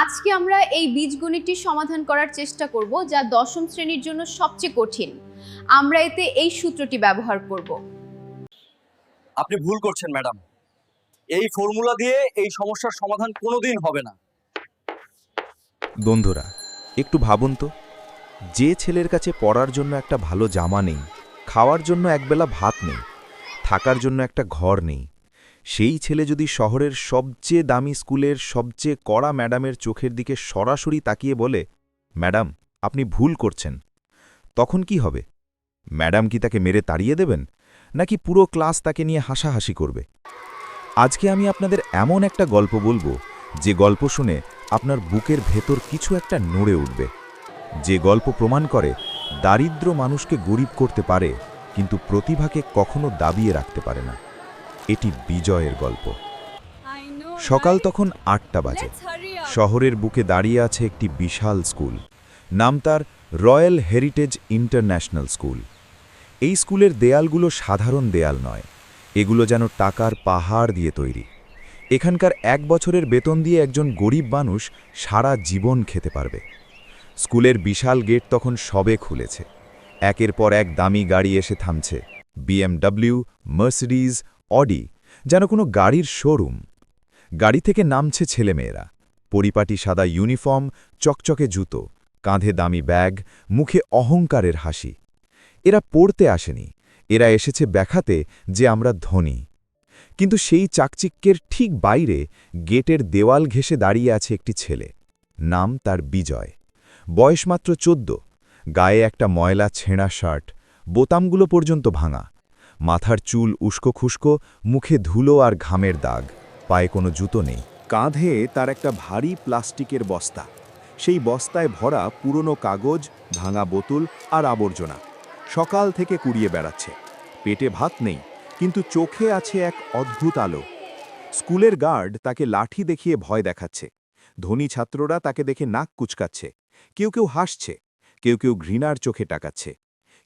আজকে আমরা এই বীজগণিতটি সমাধান করার চেষ্টা করব, যা দশম শ্রেণীর জন্য সবচেয়ে কঠিন। আমরা এতে এই সূত্রটি ব্যবহার করব। আপনি ভুল করছেন ম্যাডাম। এই ফর্মুলা দিয়ে এই সমস্যার সমাধান কোনোদিন হবে না। বন্ধুরা, একটু ভাবুন তো, যে ছেলের কাছে পড়ার জন্য একটা ভালো জামা নেই, খাওয়ার জন্য একবেলা ভাত নেই, থাকার জন্য একটা ঘর নেই, সেই ছেলে যদি শহরের সবচেয়ে দামি স্কুলের সবচেয়ে কড়া ম্যাডামের চোখের দিকে সরাসরি তাকিয়ে বলে, ম্যাডাম আপনি ভুল করছেন, তখন কি হবে? ম্যাডাম কি তাকে মেরে তাড়িয়ে দেবেন, নাকি পুরো ক্লাস তাকে নিয়ে হাসাহাসি করবে? আজকে আমি আপনাদের এমন একটা গল্প বলবো, যে গল্প শুনে আপনার বুকের ভেতর কিছু একটা নড়ে উঠবে। যে গল্প প্রমাণ করে দারিদ্র মানুষকে গরিব করতে পারে, কিন্তু প্রতিভাকে কখনো দাবিয়ে রাখতে পারে না। এটি বিজয়ের গল্প। সকাল তখন ৮টা বাজে। শহরের বুকে দাঁড়িয়ে আছে একটি বিশাল স্কুল। নাম তার রয়্যাল হেরিটেজ ইন্টারন্যাশনাল স্কুল। এই স্কুলের দেয়ালগুলো সাধারণ দেয়াল নয়, এগুলো যেন টাকার পাহাড় দিয়ে তৈরি। এখানকার ১ বছরের বেতন দিয়ে একজন গরিব মানুষ সারা জীবন খেতে পারবে। স্কুলের বিশাল গেট তখন সবে খুলেছে। একের পর এক দামি গাড়ি এসে থামছে, BMW, মার্সিডিজ, অডি, যেন কোনো গাড়ির শোরুম। গাড়ি থেকে নামছে ছেলেমেয়েরা, পরিপাটি সাদা ইউনিফর্ম, চকচকে জুতো, কাঁধে দামি ব্যাগ, মুখে অহংকারের হাসি। এরা পড়তে আসেনি, এরা এসেছে দেখাতে যে আমরা ধনী। কিন্তু সেই চাকচিক্যের ঠিক বাইরে গেটের দেওয়াল ঘেঁষে দাঁড়িয়ে আছে একটি ছেলে। নাম তার বিজয়। বয়স মাত্র ১৪, গায়ে একটা ময়লা ছেঁড়া শার্ট, বোতামগুলো পর্যন্ত ভাঙা, মাথার চুল উস্কো খুস্কো, মুখে ধুলো আর ঘামের দাগ, পায়ে কোনো জুতো নেই। কাঁধে তার একটা ভারী প্লাস্টিকের বস্তা, সেই বস্তায় ভরা পুরনো কাগজ, ভাঙা বোতল আর আবর্জনা। সকাল থেকে কুড়িয়ে বেড়াচ্ছে। পেটে ভাত নেই, কিন্তু চোখে আছে এক অদ্ভুত আলো। স্কুলের গার্ড তাকে লাঠি দেখিয়ে ভয় দেখাচ্ছে। ধনী ছাত্ররা তাকে দেখে নাক কুচকাচ্ছে। কেউ কেউ হাসছে, কেউ কেউ ঘৃণার চোখে তাকাচ্ছে।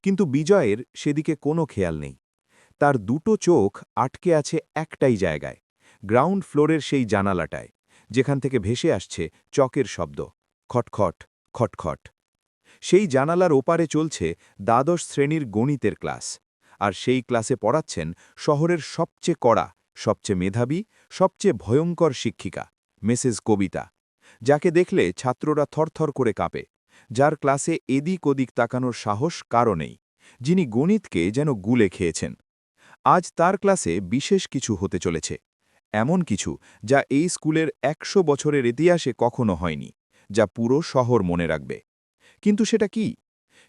কিন্তু বিজয়ের সেদিকে কোনো খেয়াল নেই। তার দুটো চোখ আটকে আছে একটাই জায়গায়, গ্রাউন্ড ফ্লোরের সেই জানালাটায়, যেখান থেকে ভেসে আসছে চকের শব্দ, খটখট খটখট। সেই জানালার ওপারে চলছে দ্বাদশ শ্রেণীর গণিতের ক্লাস। আর সেই ক্লাসে পড়াচ্ছেন শহরের সবচেয়ে কড়া, সবচেয়ে মেধাবী, সবচেয়ে ভয়ঙ্কর শিক্ষিকা, মিসেস কবিতা, যাকে দেখলে ছাত্ররা থরথর করে কাঁপে, যার ক্লাসে এদিক ওদিক তাকানোর সাহস কারও নেই, যিনি গণিতকে যেন গুলে খেয়েছেন। আজ তার ক্লাসে বিশেষ কিছু হতে চলেছে, এমন কিছু যা এই স্কুলের ১০০ বছরের ইতিহাসে কখনো হয়নি, যা পুরো শহর মনে রাখবে। কিন্তু সেটা কি?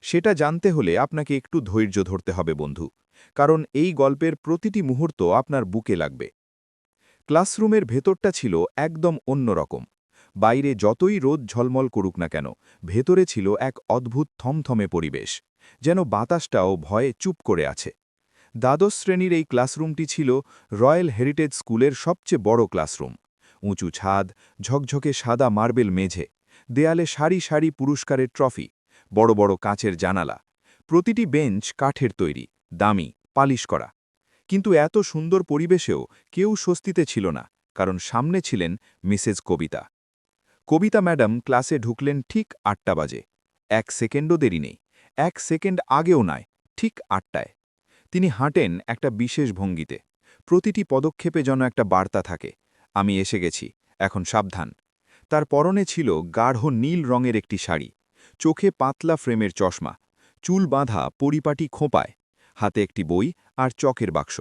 সেটা জানতে হলে আপনাকে একটু ধৈর্য ধরতে হবে বন্ধু, কারণ এই গল্পের প্রতিটি মুহূর্ত আপনার বুকে লাগবে। ক্লাসরুমের ভেতরটা ছিল একদম অন্যরকম। বাইরে যতই রোদ ঝলমল করুক না কেন, ভেতরে ছিল এক অদ্ভুত থমথমে পরিবেশ, যেন বাতাসটাও ভয়ে চুপ করে আছে। দ্বাদশ শ্রেণীর এই ক্লাসরুমটি ছিল রয়্যাল হেরিটেজ স্কুলের সবচেয়ে বড় ক্লাসরুম। উঁচু ছাদ, ঝকঝকে সাদা মার্বেল মেঝে, দেয়ালে সারি সারি পুরস্কারের ট্রফি, বড় বড় কাঁচের জানালা, প্রতিটি বেঞ্চ কাঠের তৈরি, দামি, পালিশ করা। কিন্তু এত সুন্দর পরিবেশেও কেউ স্বস্তিতে ছিল না, কারণ সামনে ছিলেন মিসেস কবিতা। কবিতা ম্যাডাম ক্লাসে ঢুকলেন ঠিক ৮টা বাজে। ১ সেকেন্ডও দেরি নেই, ১ সেকেন্ড আগেও নয়, ঠিক ৮টায়। তিনি হাঁটেন একটা বিশেষ ভঙ্গিতে, প্রতিটি পদক্ষেপে যেন একটা বার্তা থাকে, আমি এসে গেছি, এখন সাবধান। তার পরনে ছিল গাঢ় নীল রঙের একটি শাড়ি, চোখে পাতলা ফ্রেমের চশমা, চুল বাঁধা পরিপাটি খোঁপায়, হাতে একটি বই আর চকের বাক্স।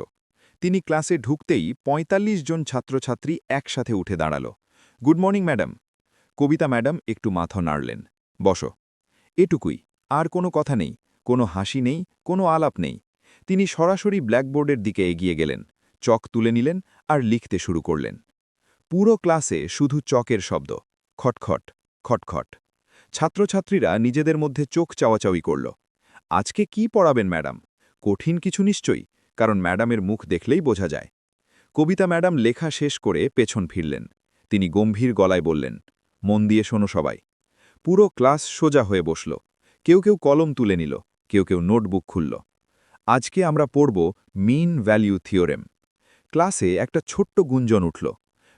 তিনি ক্লাসে ঢুকতেই ৪৫ জন ছাত্রছাত্রী একসাথে উঠে দাঁড়াল। Good morning madam. Kabita madam একটু মাথা নাড়লেন। বসো। এটুকুই, আর কোনো কথা নেই, কোনো হাসি নেই, কোনো আলাপ নেই। তিনি সরাসরি ব্ল্যাকবোর্ডের দিকে এগিয়ে গেলেন, চক তুলে নিলেন আর লিখতে শুরু করলেন। পুরো ক্লাসে শুধু চকের শব্দ, খটখট খটখট। ছাত্রছাত্রীরা নিজেদের মধ্যে চোখ চাওয়াচাওয়ি করল। আজকে কি পড়াবেন ম্যাডাম? কঠিন কিছু নিশ্চয়ই, কারণ ম্যাডামের মুখ দেখলেই বোঝা যায়। কবিতা ম্যাডাম লেখা শেষ করে পেছন ফিরলেন। তিনি গম্ভীর গলায় বললেন, মন দিয়ে শোনো সবাই। পুরো ক্লাস সোজা হয়ে বসল। কেউ কেউ কলম তুলে নিল, কেউ কেউ নোটবুক খুলল। আজকে আমরা পড়ব মিন ভ্যালিউ থিওরেম। ক্লাসে একটা ছোট্ট গুঞ্জন উঠল।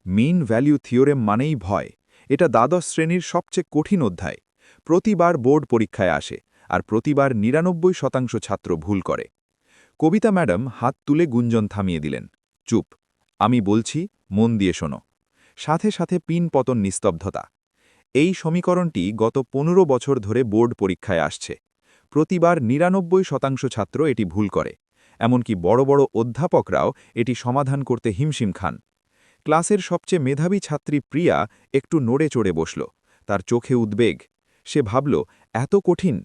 মিন ভ্যালিউ থিওরেম মানেই ভয়, এটা দ্বাদশ শ্রেণীর সবচেয়ে কঠিন অধ্যায়। প্রতিবার বোর্ড পরীক্ষায় আসে, আর প্রতিবার ৯৯% ছাত্র ভুল করে। কবিতা ম্যাডাম হাত তুলে গুঞ্জন থামিয়ে দিলেন। চুপ, আমি বলছি, মন দিয়ে শোনো। সাথে সাথে পিন পতন নিস্তব্ধতা। এই সমীকরণটি গত ১৫ বছর ধরে বোর্ড পরীক্ষায় আসছে। প্রতিবার ৯৯% ছাত্র এটি ভুল করে। এমনকি বড় বড় অধ্যাপকরাও এটি সমাধান করতে হিমশিম খান। ক্লাসের সবচেয়ে মেধাবী ছাত্রী প্রিয়া একটু নড়ে চড়ে বসল। তার চোখে উদ্বেগ। সে ভাবল, এত কঠিন।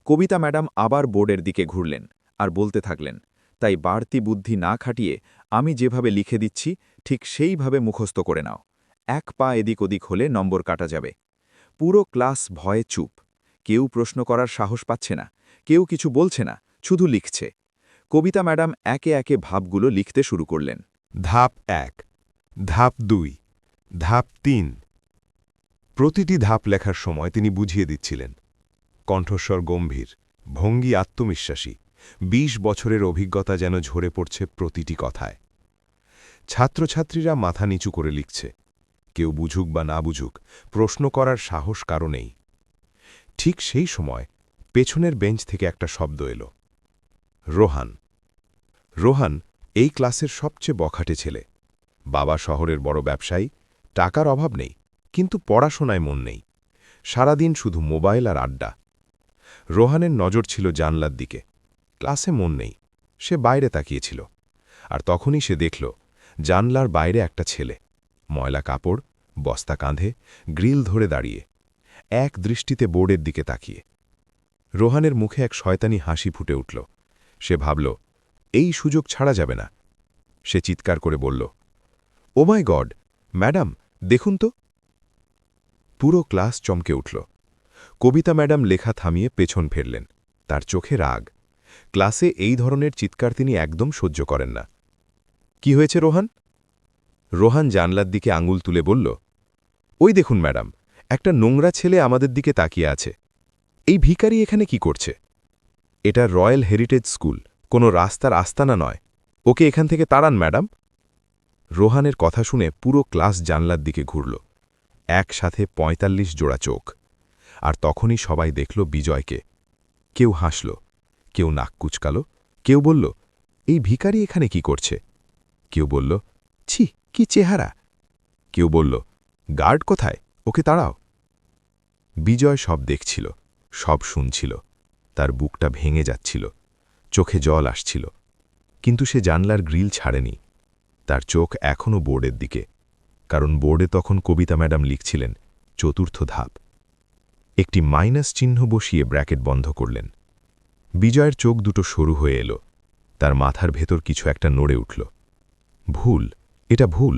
কবিতা ম্যাডাম আবার বোর্ডের দিকে ঘুরলেন আর বলতে থাকলেন, তাই বাড়তি বুদ্ধি না খাটিয়ে আমি যেভাবে লিখে দিচ্ছি ঠিক সেইভাবে মুখস্থ করে নাও। এক পা এদিক ওদিক হলে নম্বর কাটা যাবে। পুরো ক্লাস ভয়ে চুপ। কেউ প্রশ্ন করার সাহস পাচ্ছে না, কেউ কিছু বলছে না, শুধু লিখছে। কবিতা ম্যাডাম একে একে ভাবগুলো লিখতে শুরু করলেন। ধাপ ১, ধাপ ২, ধাপ ৩। প্রতিটি ধাপ লেখার সময় তিনি বুঝিয়ে দিচ্ছিলেন। কণ্ঠস্বর গম্ভীর, ভঙ্গি আত্মবিশ্বাসী, ২০ বছরের অভিজ্ঞতা যেন ঝরে পড়ছে প্রতিটি কথায়। ছাত্রছাত্রীরা মাথা নিচু করে লিখছে। কেউ বুঝুক বা না বুঝুক, প্রশ্ন করার সাহস কারো নেই। ঠিক সেই সময় পেছনের বেঞ্চ থেকে একটা শব্দ এলো। রোহান। রোহান এই ক্লাসের সবচেয়ে বখাটে ছেলে। বাবা শহরের বড় ব্যবসায়ী, টাকার অভাব নেই, কিন্তু পড়াশোনায় মন নেই। সারাদিন শুধু মোবাইল আর আড্ডা। রোহানের নজর ছিল জানলার দিকে। ক্লাসে মন নেই, সে বাইরে তাকিয়েছিল। আর তখনই সে দেখল জানলার বাইরে একটা ছেলে, ময়লা কাপড়, বস্তা কাঁধে, গ্রিল ধরে দাঁড়িয়ে, এক দৃষ্টিতে বোর্ডের দিকে তাকিয়ে। রোহানের মুখে এক শয়তানি হাসি ফুটে উঠল। সে ভাবল, এই সুযোগ ছাড়া যাবে না। সে চিৎকার করে বলল, ও মাই গড, ম্যাডাম দেখুন তো। পুরো ক্লাস চমকে উঠল। কবিতা ম্যাডাম লেখা থামিয়ে পেছন ফেরলেন। তার চোখে রাগ। ক্লাসে এই ধরনের চিৎকার তিনি একদম সহ্য করেন না। কি হয়েছে রোহান? রোহান জানলার দিকে আঙুল তুলে বলল, ওই দেখুন ম্যাডাম, একটা নোংরা ছেলে আমাদের দিকে তাকিয়ে আছে। এই ভিখারি এখানে কি করছে? এটা রয়্যাল হেরিটেজ স্কুল, কোনো রাস্তার আস্তানা নয়। ওকে এখান থেকে তাড়ান ম্যাডাম। রোহানের কথা শুনে পুরো ক্লাস জানলার দিকে ঘুরল। একসাথে ৪৫ জোড়া চোখ। আর তখনই সবাই দেখল বিজয়কে। কেউ হাসল, কেউ নাক কুচকাল, কেউ বলল, এই ভিখারি এখানে কি করছে? কেউ বলল, ছি, কি চেহারা। কেউ বলল, গার্ড কোথায়, ওকে তাড়াও। বিজয় সব দেখছিল, সব শুনছিল। তার বুকটা ভেঙে যাচ্ছিল, চোখে জল আসছিল। কিন্তু সে জানলার গ্রিল ছাড়েনি। তার চোখ এখনও বোর্ডের দিকে, কারণ বোর্ডে তখন কবিতা ম্যাডাম লিখছিলেন চতুর্থ ধাপ। একটি মাইনাস চিহ্ন বসিয়ে ব্র্যাকেট বন্ধ করলেন। বিজয়ের চোখ দুটো সরু হয়ে এলো। তার মাথার ভেতর কিছু একটা নড়ে উঠল। ভুল, এটা ভুল।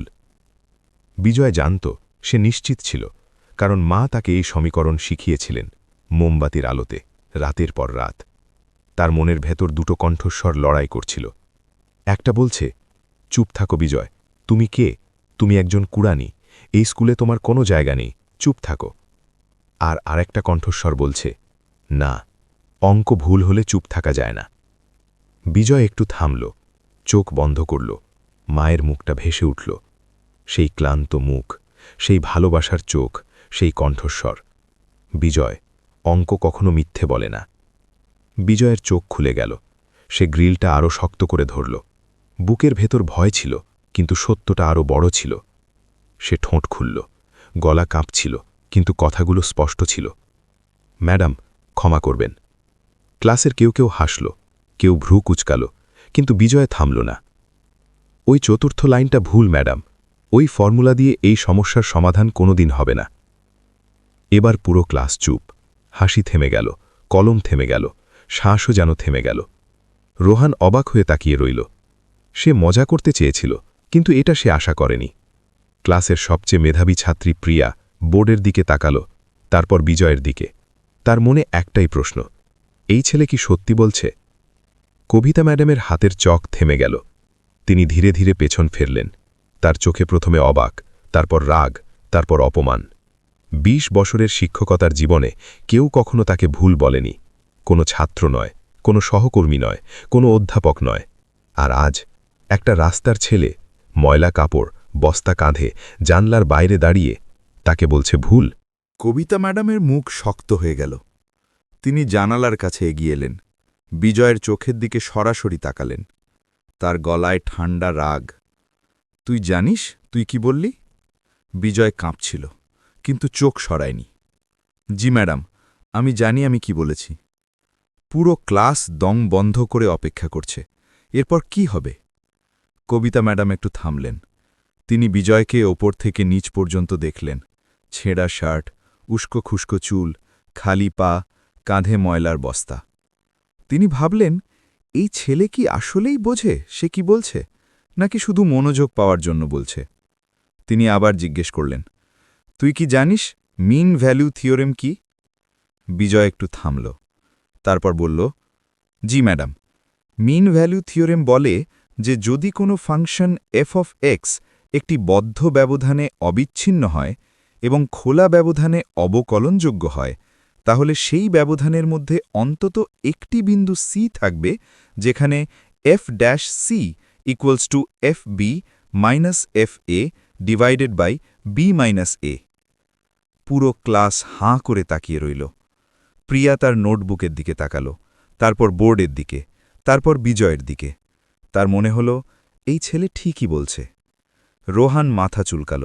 বিজয় জানত, সে নিশ্চিত ছিল, কারণ মা তাকে এই সমীকরণ শিখিয়েছিলেন মোমবাতির আলোতে, রাতের পর রাত। তার মনের ভেতর দুটো কণ্ঠস্বর লড়াই করছিল। একটা বলছে, চুপ থাকো বিজয়, তুমি কে? তুমি একজন কুড়ানি, এই স্কুলে তোমার কোনো জায়গা নেই, চুপ থাকো। আর আরেকটা কণ্ঠস্বর বলছে, না, অঙ্ক ভুল হলে চুপ থাকা যায় না। বিজয় একটু থামল, চোখ বন্ধ করল। মায়ের মুখটা ভেসে উঠল। সেই ক্লান্ত মুখ, সেই ভালোবাসার চোখ, সেই কণ্ঠস্বর। বিজয়, অঙ্ক কখনো মিথ্যে বলে না। বিজয়ের চোখ খুলে গেল। সে গ্রিলটা আরও শক্ত করে ধরল। বুকের ভেতর ভয় ছিল, কিন্তু সত্যটা আরও বড় ছিল। সে ঠোঁট খুলল, গলা কাঁপছিল, কিন্তু কথাগুলো স্পষ্ট ছিল। ম্যাডাম, ক্ষমা করবেন। ক্লাসের কেউ কেউ হাসল, কেউ ভ্রু কুচকাল, কিন্তু বিজয় থামল না। ওই চতুর্থ লাইনটা ভুল ম্যাডাম, ওই ফর্মুলা দিয়ে এই সমস্যার সমাধান কোনোদিন হবে না। এবার পুরো ক্লাস চুপ। হাসি থেমে গেল, কলম থেমে গেল, শ্বাসও যেন থেমে গেল। রোহান অবাক হয়ে তাকিয়ে রইল। সে মজা করতে চেয়েছিল, কিন্তু এটা সে আশা করেনি। ক্লাসের সবচেয়ে মেধাবী ছাত্রী প্রিয়া বোর্ডের দিকে তাকাল, তারপর বিজয়ের দিকে। তার মনে একটাই প্রশ্ন, এই ছেলে কি সত্যি বলছে? কবিতা ম্যাডামের হাতের চক থেমে গেল। তিনি ধীরে ধীরে পেছন ফেরলেন। তার চোখে প্রথমে অবাক, তারপর রাগ, তারপর অপমান। ২০ বছরের শিক্ষকতার জীবনে কেউ কখনো তাকে ভুল বলেনি। কোনো ছাত্র নয়, কোনো সহকর্মী নয়, কোনো অধ্যাপক নয়। আর আজ একটা রাস্তার ছেলে, ময়লা কাপড়, বস্তা কাঁধে, জানলার বাইরে দাঁড়িয়ে, তাকে বলছে ভুল। কবিতা ম্যাডামের মুখ শক্ত হয়ে গেল। তিনি জানালার কাছে এগিয়ে এলেন, বিজয়ের চোখের দিকে সরাসরি তাকালেন। তার গলায় ঠান্ডা রাগ। তুই জানিস তুই কি বললি? বিজয় কাঁপছিল, কিন্তু চোখ সরায়নি। জি ম্যাডাম, আমি জানি আমি কি বলেছি। পুরো ক্লাস দম বন্ধ করে অপেক্ষা করছে। এরপর কি হবে? কবিতা ম্যাডাম একটু থামলেন। তিনি বিজয়কে ওপর থেকে নিচ পর্যন্ত দেখলেন। ছেঁড়া শার্ট, উস্কো খুস্কো চুল, খালি পা, কাঁধে ময়লার বস্তা। তিনি ভাবলেন, এই ছেলে কি আসলেই বোঝে সে কি বলছে, নাকি শুধু মনোযোগ পাওয়ার জন্য বলছে? তিনি আবার জিজ্ঞেস করলেন, তুই কি জানিস মিন ভ্যালু থিওরেম কি? বিজয় একটু থামল, তারপর বলল, জি ম্যাডাম, মিন ভ্যালু থিওরেম বলে যে যদি কোনো ফাংশন এফ অফ এক্স একটি বদ্ধ ব্যবধানে অবিচ্ছিন্ন হয় এবং খোলা ব্যবধানে অবকলনযোগ্য হয়, তাহলে সেই ব্যবধানের মধ্যে অন্তত একটি বিন্দু সি থাকবে যেখানে F dash C equals to F B minus F A divided by B minus A. পুরো ক্লাস হাঁ করে তাকিয়ে রইল। প্রিয়া তার নোটবুকের দিকে তাকাল, তারপর বোর্ডের দিকে, তারপর বিজয়ের দিকে। তার মনে হল এই ছেলে ঠিকই বলছে। রোহান মাথা চুলকাল।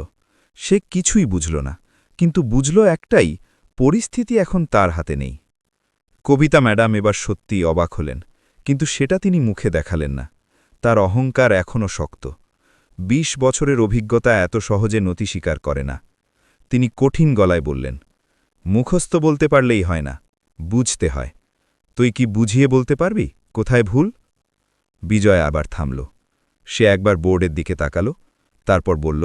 সে কিছুই বুঝল না, কিন্তু বুঝল একটাই, পরিস্থিতি এখন তার হাতে নেই। কবিতা ম্যাডাম এবার সত্যিই অবাক হলেন, কিন্তু সেটা তিনি মুখে দেখালেন না। তার অহংকার এখনও শক্ত। ২০ বছরের অভিজ্ঞতা এত সহজে নতি স্বীকার করে না। তিনি কঠিন গলায় বললেন, মুখস্থ বলতে পারলেই হয় না, বুঝতে হয়। তুই কি বুঝিয়ে বলতে পারবি কোথায় ভুল? বিজয় আবার থামল। সে একবার বোর্ডের দিকে তাকাল, তারপর বলল,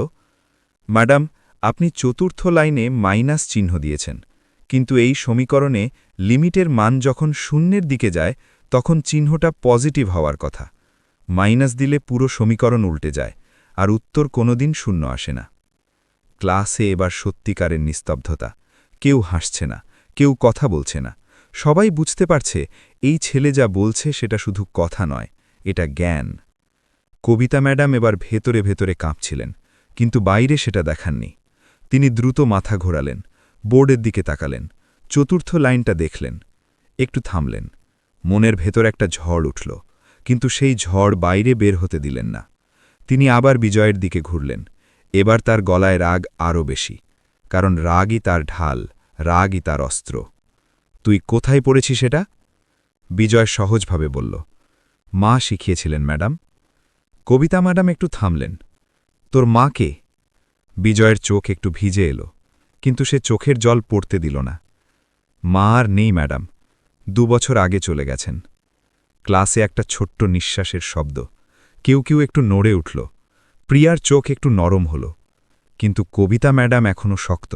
ম্যাডাম, আপনি চতুর্থ লাইনে মাইনাস চিহ্ন দিয়েছেন, কিন্তু এই সমীকরণে লিমিটের মান যখন শূন্যের দিকে যায় তখন চিহ্নটা পজিটিভ হওয়ার কথা। মাইনাস দিলে পুরো সমীকরণ উল্টে যায়, আর উত্তর কোনোদিন শূন্য আসে না। ক্লাসে এবার সত্যিকারের নিস্তব্ধতা। কেউ হাসছে না, কেউ কথা বলছে না। সবাই বুঝতে পারছে এই ছেলে যা বলছে সেটা শুধু কথা নয়, এটা জ্ঞান। কবিতা ম্যাডাম এবার ভেতরে ভেতরে কাঁপছিলেন, কিন্তু বাইরে সেটা দেখাননি। তিনি দ্রুত মাথা ঘোরালেন, বোর্ডের দিকে তাকালেন, চতুর্থ লাইনটা দেখলেন, একটু থামলেন। মনের ভেতর একটা ঝড় উঠল, কিন্তু সেই ঝড় বাইরে বের হতে দিলেন না। তিনি আবার বিজয়ের দিকে ঘুরলেন। এবার তার গলায় রাগ আরও বেশি, কারণ রাগই তার ঢাল, রাগই তার অস্ত্র। তুই কোথায় পড়েছিস এটা? বিজয় সহজভাবে বলল, মা শিখিয়েছিলেন ম্যাডাম। কবিতা ম্যাডাম একটু থামলেন। তোর মা কে? বিজয়ের চোখ একটু ভিজে এলো, কিন্তু সে চোখের জল পড়তে দিল না। মা আর নেই ম্যাডাম, ২ বছর আগে চলে গেছেন। ক্লাসে একটা ছোট্ট নিঃশ্বাসের শব্দ। কেউ কেউ একটু নড়ে উঠল। প্রিয়ার চোখ একটু নরম হল, কিন্তু কবিতা ম্যাডাম এখনও শক্ত।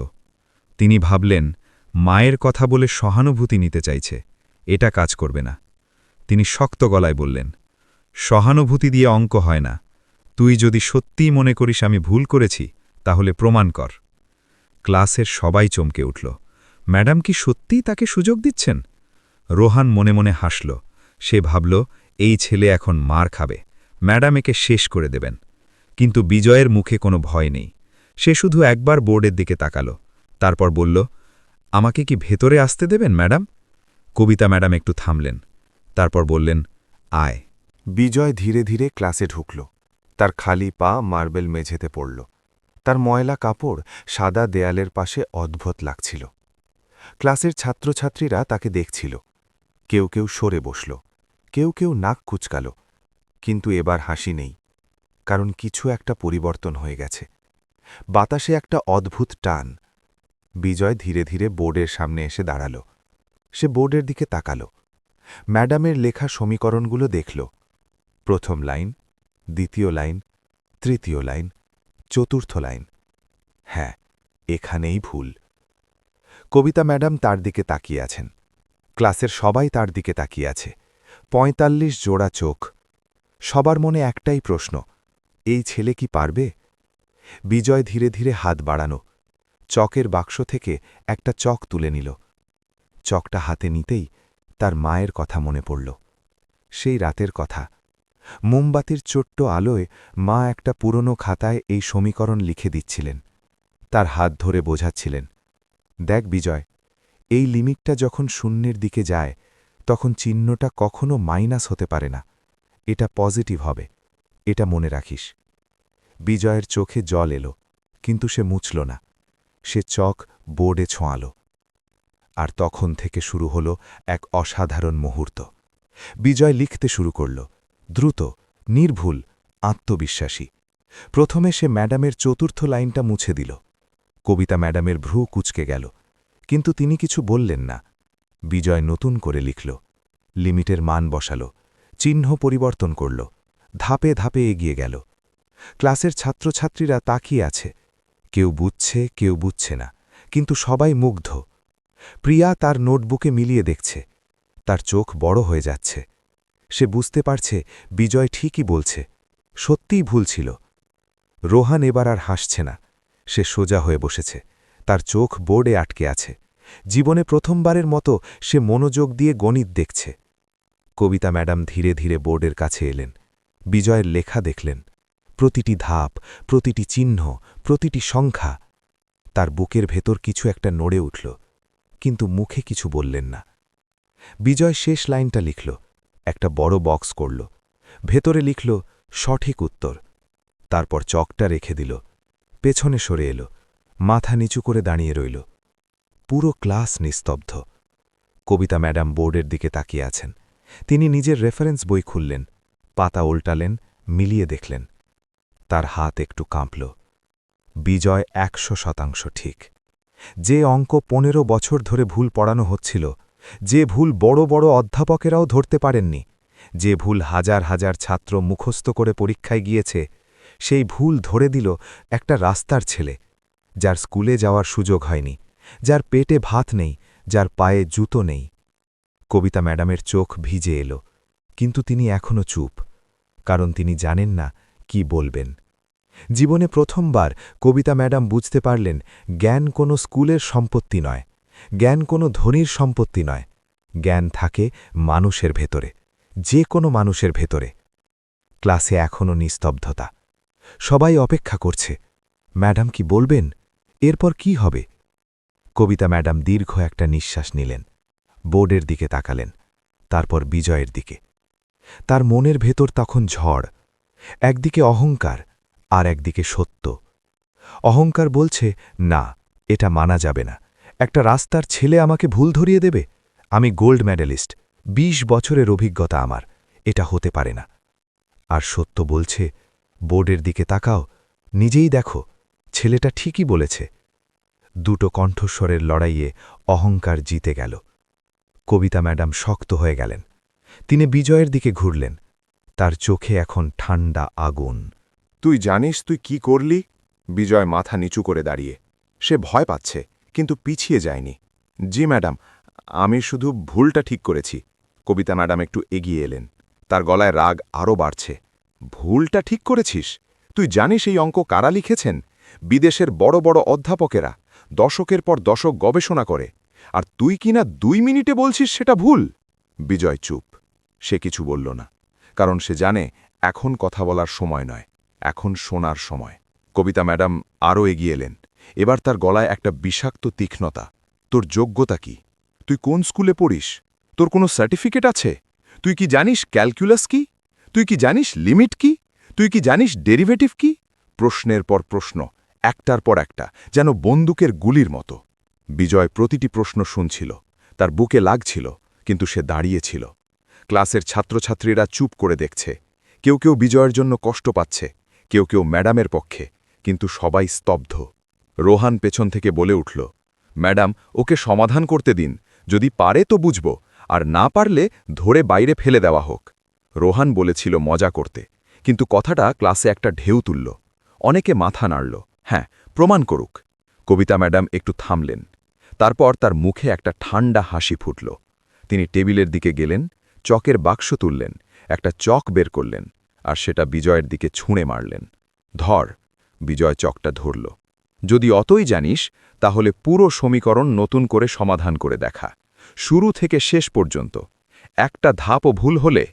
তিনি ভাবলেন, মায়ের কথা বলে সহানুভূতি নিতে চাইছে, এটা কাজ করবে না। তিনি শক্ত গলায় বললেন, সহানুভূতি দিয়ে অঙ্ক হয় না। তুই যদি সত্যিই মনে করিস আমি ভুল করেছি, তাহলে প্রমাণ কর। ক্লাসের সবাই চমকে উঠল। ম্যাডাম কি সত্যিই তাকে সুযোগ দিচ্ছেন? রোহান মনে মনে হাসল। সে ভাবল, এই ছেলে এখন মার খাবে, ম্যাডাম একে শেষ করে দেবেন। কিন্তু বিজয়ের মুখে কোনো ভয় নেই। সে শুধু একবার বোর্ডের দিকে তাকাল, তারপর বলল, আমাকে কি ভেতরে আসতে দেবেন ম্যাডাম? কবিতা ম্যাডাম একটু থামলেন, তারপর বললেন, আয়। বিজয় ধীরে ধীরে ক্লাসে ঢুকল। তার খালি পা মার্বেল মেঝেতে পড়ল। তার ময়লা কাপড় সাদা দেয়ালের পাশে অদ্ভুত লাগছিল। ক্লাসের ছাত্রছাত্রীরা তাকে দেখছিল। কেউ কেউ সরে বসল, কেউ কেউ নাক কুচকাল, কিন্তু এবার হাসি নেই, কারণ কিছু একটা পরিবর্তন হয়ে গেছে। বাতাসে একটা অদ্ভুত টান। বিজয় ধীরে ধীরে বোর্ডের সামনে এসে দাঁড়াল। সে বোর্ডের দিকে তাকাল। ম্যাডামের লেখা সমীকরণগুলো দেখল। প্রথম লাইন, দ্বিতীয় লাইন, তৃতীয় লাইন, চতুর্থ লাইন। হ্যাঁ, এখানেই ভুল। কবিতা ম্যাডাম তার দিকে তাকিয়ে আছেন। ক্লাসের সবাই তার দিকে তাকিয়ে আছে। ৪৫ জোড়া চোখ। সবার মনে একটাই প্রশ্ন, এই ছেলে কি পারবে? বিজয় ধীরে ধীরে হাত বাড়ানো। চকের বাক্স থেকে একটা চক তুলে নিল। চকটা হাতে নিতেই তার মায়ের কথা মনে পড়ল। সেই রাতের কথা। মোমবাতির ছোট্ট আলোয় মা একটা পুরনো খাতায় এই সমীকরণ লিখে দিচ্ছিলেন। তার হাত ধরে বোঝাচ্ছিলেন, দেখ বিজয়, এই লিমিটটা যখন শূন্যের দিকে যায় তখন চিহ্নটা কখনো মাইনাস হতে পারে না, এটা পজিটিভ হবে, এটা মনে রাখিস। বিজয়ের চোখে জল এলো, কিন্তু সে মুছল না। সে চক বোর্ডে ছোঁয়াল। আর তখন থেকে শুরু হল এক অসাধারণ মুহূর্ত। বিজয় লিখতে শুরু করল, দ্রুত, নির্ভুল, আত্মবিশ্বাসী। প্রথমে সে ম্যাডামের চতুর্থ লাইনটা মুছে দিল। কবিতা ম্যাডামের ভ্রু কুঁচকে গেল, কিন্তু তিনি কিছু বললেন না। বিজয় নতুন করে লিখল, লিমিটের মান বসাল, চিহ্ন পরিবর্তন করল, ধাপে ধাপে এগিয়ে গেল। ক্লাসের ছাত্রছাত্রীরা তাকিয়ে আছে, কেউ বুঝছে কেউ বুঝছে না, কিন্তু সবাই মুগ্ধ। প্রিয়া তার নোটবুকে মিলিয়ে দেখছে, তার চোখ বড় হয়ে যাচ্ছে। সে বুঝতে পারছে বিজয় ঠিকই বলছে, সত্যিই ভুল ছিল। রোহান এবার আর হাসছে না, সে সোজা হয়ে বসেছে, তার চোখ বোর্ডে আটকে আছে। জীবনে প্রথমবারের মতো সে মনোযোগ দিয়ে গণিত দেখছে। কবিতা ম্যাডাম ধীরে ধীরে বোর্ডের কাছে এলেন, বিজয়ের লেখা দেখলেন, প্রতিটি ধাপ, প্রতিটি চিহ্ন, প্রতিটি সংখ্যা। তার বুকের ভেতর কিছু একটা নড়ে উঠল, কিন্তু মুখে কিছু বললেন না। বিজয় শেষ লাইনটা লিখল, একটা বড় বক্স করল, ভেতরে লিখল সঠিক উত্তর। তারপর চকটা রেখে দিল, পেছনে সরে এলো, মাথা নিচু করে দাঁড়িয়ে রইল। পুরো ক্লাস নিস্তব্ধ। কবিতা ম্যাডাম বোর্ডের দিকে তাকিয়ে আছেন। তিনি নিজের রেফারেন্স বই খুললেন, পাতা উল্টালেন, মিলিয়ে দেখলেন। তার হাত একটু কাঁপল। বিজয় ১০০% ঠিক। যে অঙ্ক ১৫ বছর ধরে ভুল পড়ানো হচ্ছিল, যে ভুল বড় বড় অধ্যাপকেরাও ধরতে পারেননি, যে ভুল হাজার হাজার ছাত্র মুখস্থ করে পরীক্ষায় গিয়েছে, সেই ভুল ধরে দিল একটা রাস্তার ছেলে, যার স্কুলে যাওয়ার সুযোগ হয়নি, যার পেটে ভাত নেই, যার পায়ে জুতো নেই। কবিতা ম্যাডামের চোখ ভিজে এলো, কিন্তু তিনি এখনও চুপ, কারণ তিনি জানেন না কি বলবেন। জীবনে প্রথমবার কবিতা ম্যাডাম বুঝতে পারলেন, জ্ঞান কোনো স্কুলের সম্পত্তি নয়, জ্ঞান কোনো ধনীর সম্পত্তি নয়, জ্ঞান থাকে মানুষের ভেতরে, যে কোনো মানুষের ভেতরে। ক্লাসে এখনও নিস্তব্ধতা। সবাই অপেক্ষা করছে, ম্যাডাম কি বলবেন, এরপর কি হবে? কবিতা ম্যাডাম দীর্ঘ একটা নিঃশ্বাস নিলেন, বোর্ডের দিকে তাকালেন, তারপর বিজয়ের দিকে। তার মনের ভেতর তখন ঝড়, একদিকে অহংকার আর একদিকে সত্য। অহংকার বলছে, না, এটা মানা যাবে না, একটা রাস্তার ছেলে আমাকে ভুল ধরিয়ে দেবে, আমি গোল্ড মেডেলিস্ট, ২০ বছরের অভিজ্ঞতা আমার, এটা হতে পারে না। আর সত্য বলছে, বোর্ডের দিকে তাকাও, নিজেই দেখো, ছেলেটা ঠিকই বলেছে। দুটো কণ্ঠস্বরের লড়াইয়ে অহংকার জিতে গেল। কবিতা ম্যাডাম শক্ত হয়ে গেলেন। তিনি বিজয়ের দিকে ঘুরলেন, তার চোখে এখন ঠান্ডা আগুন। তুই জানিস তুই কি করলি? বিজয় মাথা নিচু করে দাঁড়িয়ে। সে ভয় পাচ্ছে, কিন্তু পিছিয়ে যায়নি। জি ম্যাডাম, আমি শুধু ভুলটা ঠিক করেছি। কবিতা ম্যাডাম একটু এগিয়ে এলেন, তার গলায় রাগ আরও বাড়ছে। ভুলটা ঠিক করেছিস? তুই জানিস এই অঙ্ক কারা লিখেছেন? বিদেশের বড় বড় অধ্যাপকেরা, দশকের পর দশক গবেষণা করে, আর তুই কিনা ২ মিনিটে বলছিস সেটা ভুল? বিজয় চুপ, সে কিছু বলল না, কারণ সে জানে এখন কথা বলার সময় নয়, এখন শোনার সময়। কবিতা ম্যাডাম আরও এগিয়ে এলেন, এবার তার গলায় একটা বিষাক্ত তীক্ষ্ণতা। তোর যোগ্যতা কি? তুই কোন স্কুলে পড়িস? তোর কোনো সার্টিফিকেট আছে? তুই কি জানিস ক্যালকুলাস কি? তুই কি জানিস লিমিট কি? তুই কি জানিস ডেরিভেটিভ কি? প্রশ্নের পর প্রশ্ন, একটার পর একটা, যেন বন্দুকের গুলির মতো। বিজয় প্রতিটি প্রশ্ন শুনছিল, তার বুকে লাগছিল, কিন্তু সে দাঁড়িয়েছিল। ক্লাসের ছাত্রছাত্রীরা চুপ করে দেখছে। কেউ কেউ বিজয়ের জন্য কষ্ট পাচ্ছে, কেউ কেউ ম্যাডামের পক্ষে, কিন্তু সবাই স্তব্ধ। রোহান পেছন থেকে বলে উঠল, ম্যাডাম, ওকে সমাধান করতে দিন, যদি পারে তো বুঝব, আর না পারলে ধরে বাইরে ফেলে দেওয়া হোক। রোহান বলেছিল মজা করতে, কিন্তু কথাটা ক্লাসে একটা ঢেউ তুলল। অনেকে মাথা নাড়ল, হ্যাঁ, প্রমাণ করুক। কবিতা ম্যাডাম একটু থামলেন, তারপর তার মুখে একটা ঠান্ডা হাসি ফুটল। তিনি টেবিলের দিকে গেলেন, চকের বাক্স তুললেন, একটা চক বের করলেন, আর সেটা বিজয়ের দিকে ছুঁড়ে মারলেন। ধর। বিজয় চকটা ধরল। যদি অতই জানিস, তাহলে পুরো সমীকরণ নতুন করে সমাধান করে দেখা, শুরু থেকে শেষ পর্যন্ত। একটা ধাপও ভুল হলে।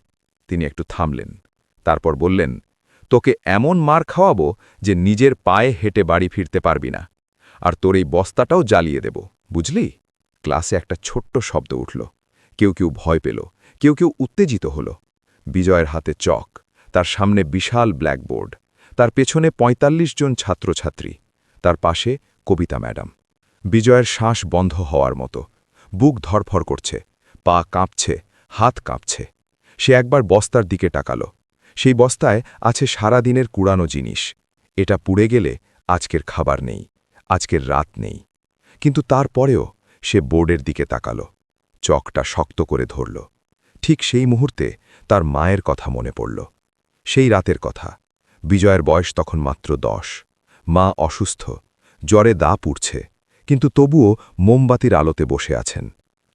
তিনি একটু থামলেন, তারপর বললেন, তোকে এমন মার খাওয়াবো যে নিজের পায়ে হেঁটে বাড়ি ফিরতে পারবি না। আর তোর এই বস্তাটাও জ্বালিয়ে দেব, বুঝলি? ক্লাসে একটা ছোট্ট শব্দ উঠল। কেউ কেউ ভয় পেল, কেউ কেউ উত্তেজিত হল। বিজয়ের হাতে চক, তার সামনে বিশাল ব্ল্যাকবোর্ড, তার পেছনে ৪৫ জন ছাত্রছাত্রী, তার পাশে কবিতা ম্যাডাম। বিজয়ের শ্বাস বন্ধ হওয়ার মতো, বুক ধরফর করছে, পা কাঁপছে, হাত কাঁপছে। সে একবার বস্তার দিকে তাকালো। সেই বস্তায় আছে সারাদিনের কুড়ানো জিনিস। এটা পুড়ে গেলে আজকের খাবার নেই, আজকের রাত নেই। কিন্তু তারপরেও সে বোর্ডের দিকে তাকালো, চকটা শক্ত করে ধরল। ঠিক সেই মুহূর্তে তার মায়ের কথা মনে পড়ল। সেই রাতের কথা। বিজয়ের বয়স তখন মাত্র ১০। মা অসুস্থ, জ্বরে দা পুড়ছে, কিন্তু তবুও মোমবাতির আলোতে বসে আছেন,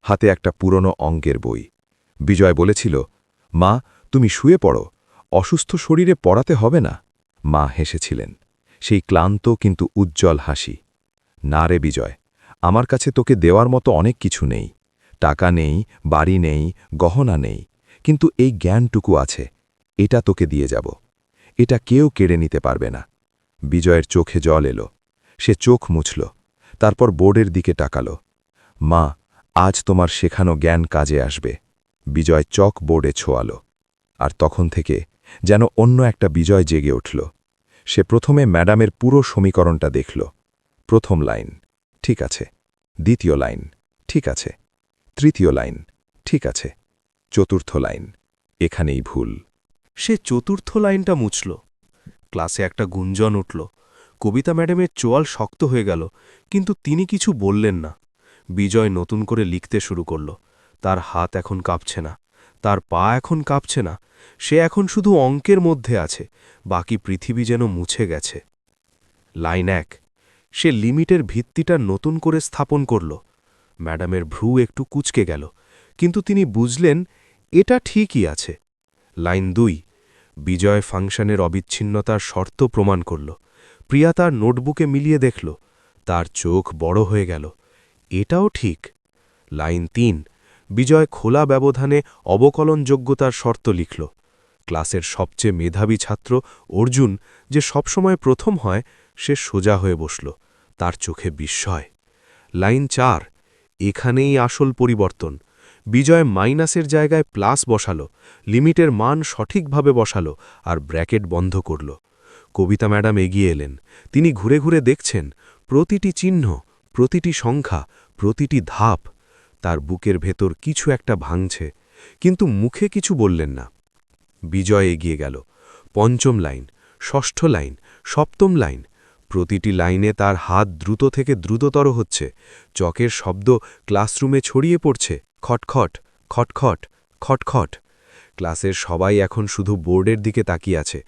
হাতে একটা পুরনো অঙ্কের বই। বিজয় বলেছিল, মা, তুমি শুয়ে পড়ো, অসুস্থ শরীরে পড়াতে হবে না। মা হেসেছিলেন, সেই ক্লান্ত কিন্তু উজ্জ্বল হাসি। না রে বিজয়, আমার কাছে তোকে দেওয়ার মতো অনেক কিছু নেই। টাকা নেই, বাড়ি নেই, গহনা নেই, কিন্তু এই জ্ঞানটুকু আছে। এটা তোকে দিয়ে যাব। এটা কেউ কেড়ে নিতে পারবে না। বিজয়ের চোখে জল এলো। সে চোখ মুছল, তারপর বোর্ডের দিকে তাকালো। মা, আজ তোমার শেখানো জ্ঞান কাজে আসবে। বিজয় চক বোর্ডে ছোঁয়ালো। আর তখন থেকে যেন অন্য একটা বিজয় জেগে উঠল। সে প্রথমে ম্যাডামের পুরো সমীকরণটা দেখল। প্রথম লাইন, ঠিক আছে। দ্বিতীয় লাইন, ঠিক আছে। তৃতীয় লাইন, ঠিক আছে। চতুর্থ লাইন, এখানেই ভুল। সে চতুর্থ লাইনটা মুছল। ক্লাসে একটা গুঞ্জন উঠল। কবিতা ম্যাডামের চোয়াল শক্ত হয়ে গেল, কিন্তু তিনি কিছু বললেন না। বিজয় নতুন করে লিখতে শুরু করল। তার হাত এখন কাঁপছে না, তার পা এখন কাঁপছে না। সে এখন শুধু অঙ্কের মধ্যে আছে, বাকি পৃথিবী যেন মুছে গেছে। লাইন ১, সে লিমিটের ভিত্তিটা নতুন করে স্থাপন করল। ম্যাডামের ভ্রু একটু কুঁচকে গেল, কিন্তু তিনি বুঝলেন এটা ঠিকই আছে। লাইন ২, বিজয় ফাংশনের অবিচ্ছিন্নতার শর্ত প্রমাণ করল। প্রিয়া তার নোটবুকে মিলিয়ে দেখল, তার চোখ বড় হয়ে গেল। এটাও ঠিক। লাইন ৩, বিজয় খোলা ব্যবধানে অবকলনযোগ্যতার শর্ত লিখল। ক্লাসের সবচেয়ে মেধাবী ছাত্র অর্জুন, যে সবসময় প্রথম হয়, সে সোজা হয়ে বসল, তার চোখে বিস্ময়। লাইন ৪, এখানেই আসল পরিবর্তন। বিজয় মাইনাসের জায়গায় প্লাস বসালো, লিমিটের মান সঠিকভাবে বসালো আর ব্র্যাকেট বন্ধ করল। কবিতা ম্যাডাম এগিয়ে এলেন। তিনি ঘুরে ঘুরে দেখছেন প্রতিটি চিহ্ন, প্রতিটি সংখ্যা, প্রতিটি ধাপ। তার বুকের ভেতর কিছু একটা ভাঙছে, কিন্তু মুখে কিছু বললেন না। বিজয় এগিয়ে গেল। পঞ্চম লাইন, ষষ্ঠ লাইন, সপ্তম লাইন। প্রতিটি লাইনে তার হাত দ্রুত থেকে দ্রুততর হচ্ছে। চকের শব্দ ক্লাসরুমে ছড়িয়ে পড়ছে, খটখট, খটখট, খটখট। ক্লাসের সবাই এখন শুধু বোর্ডের দিকে তাকিয়ে আছে।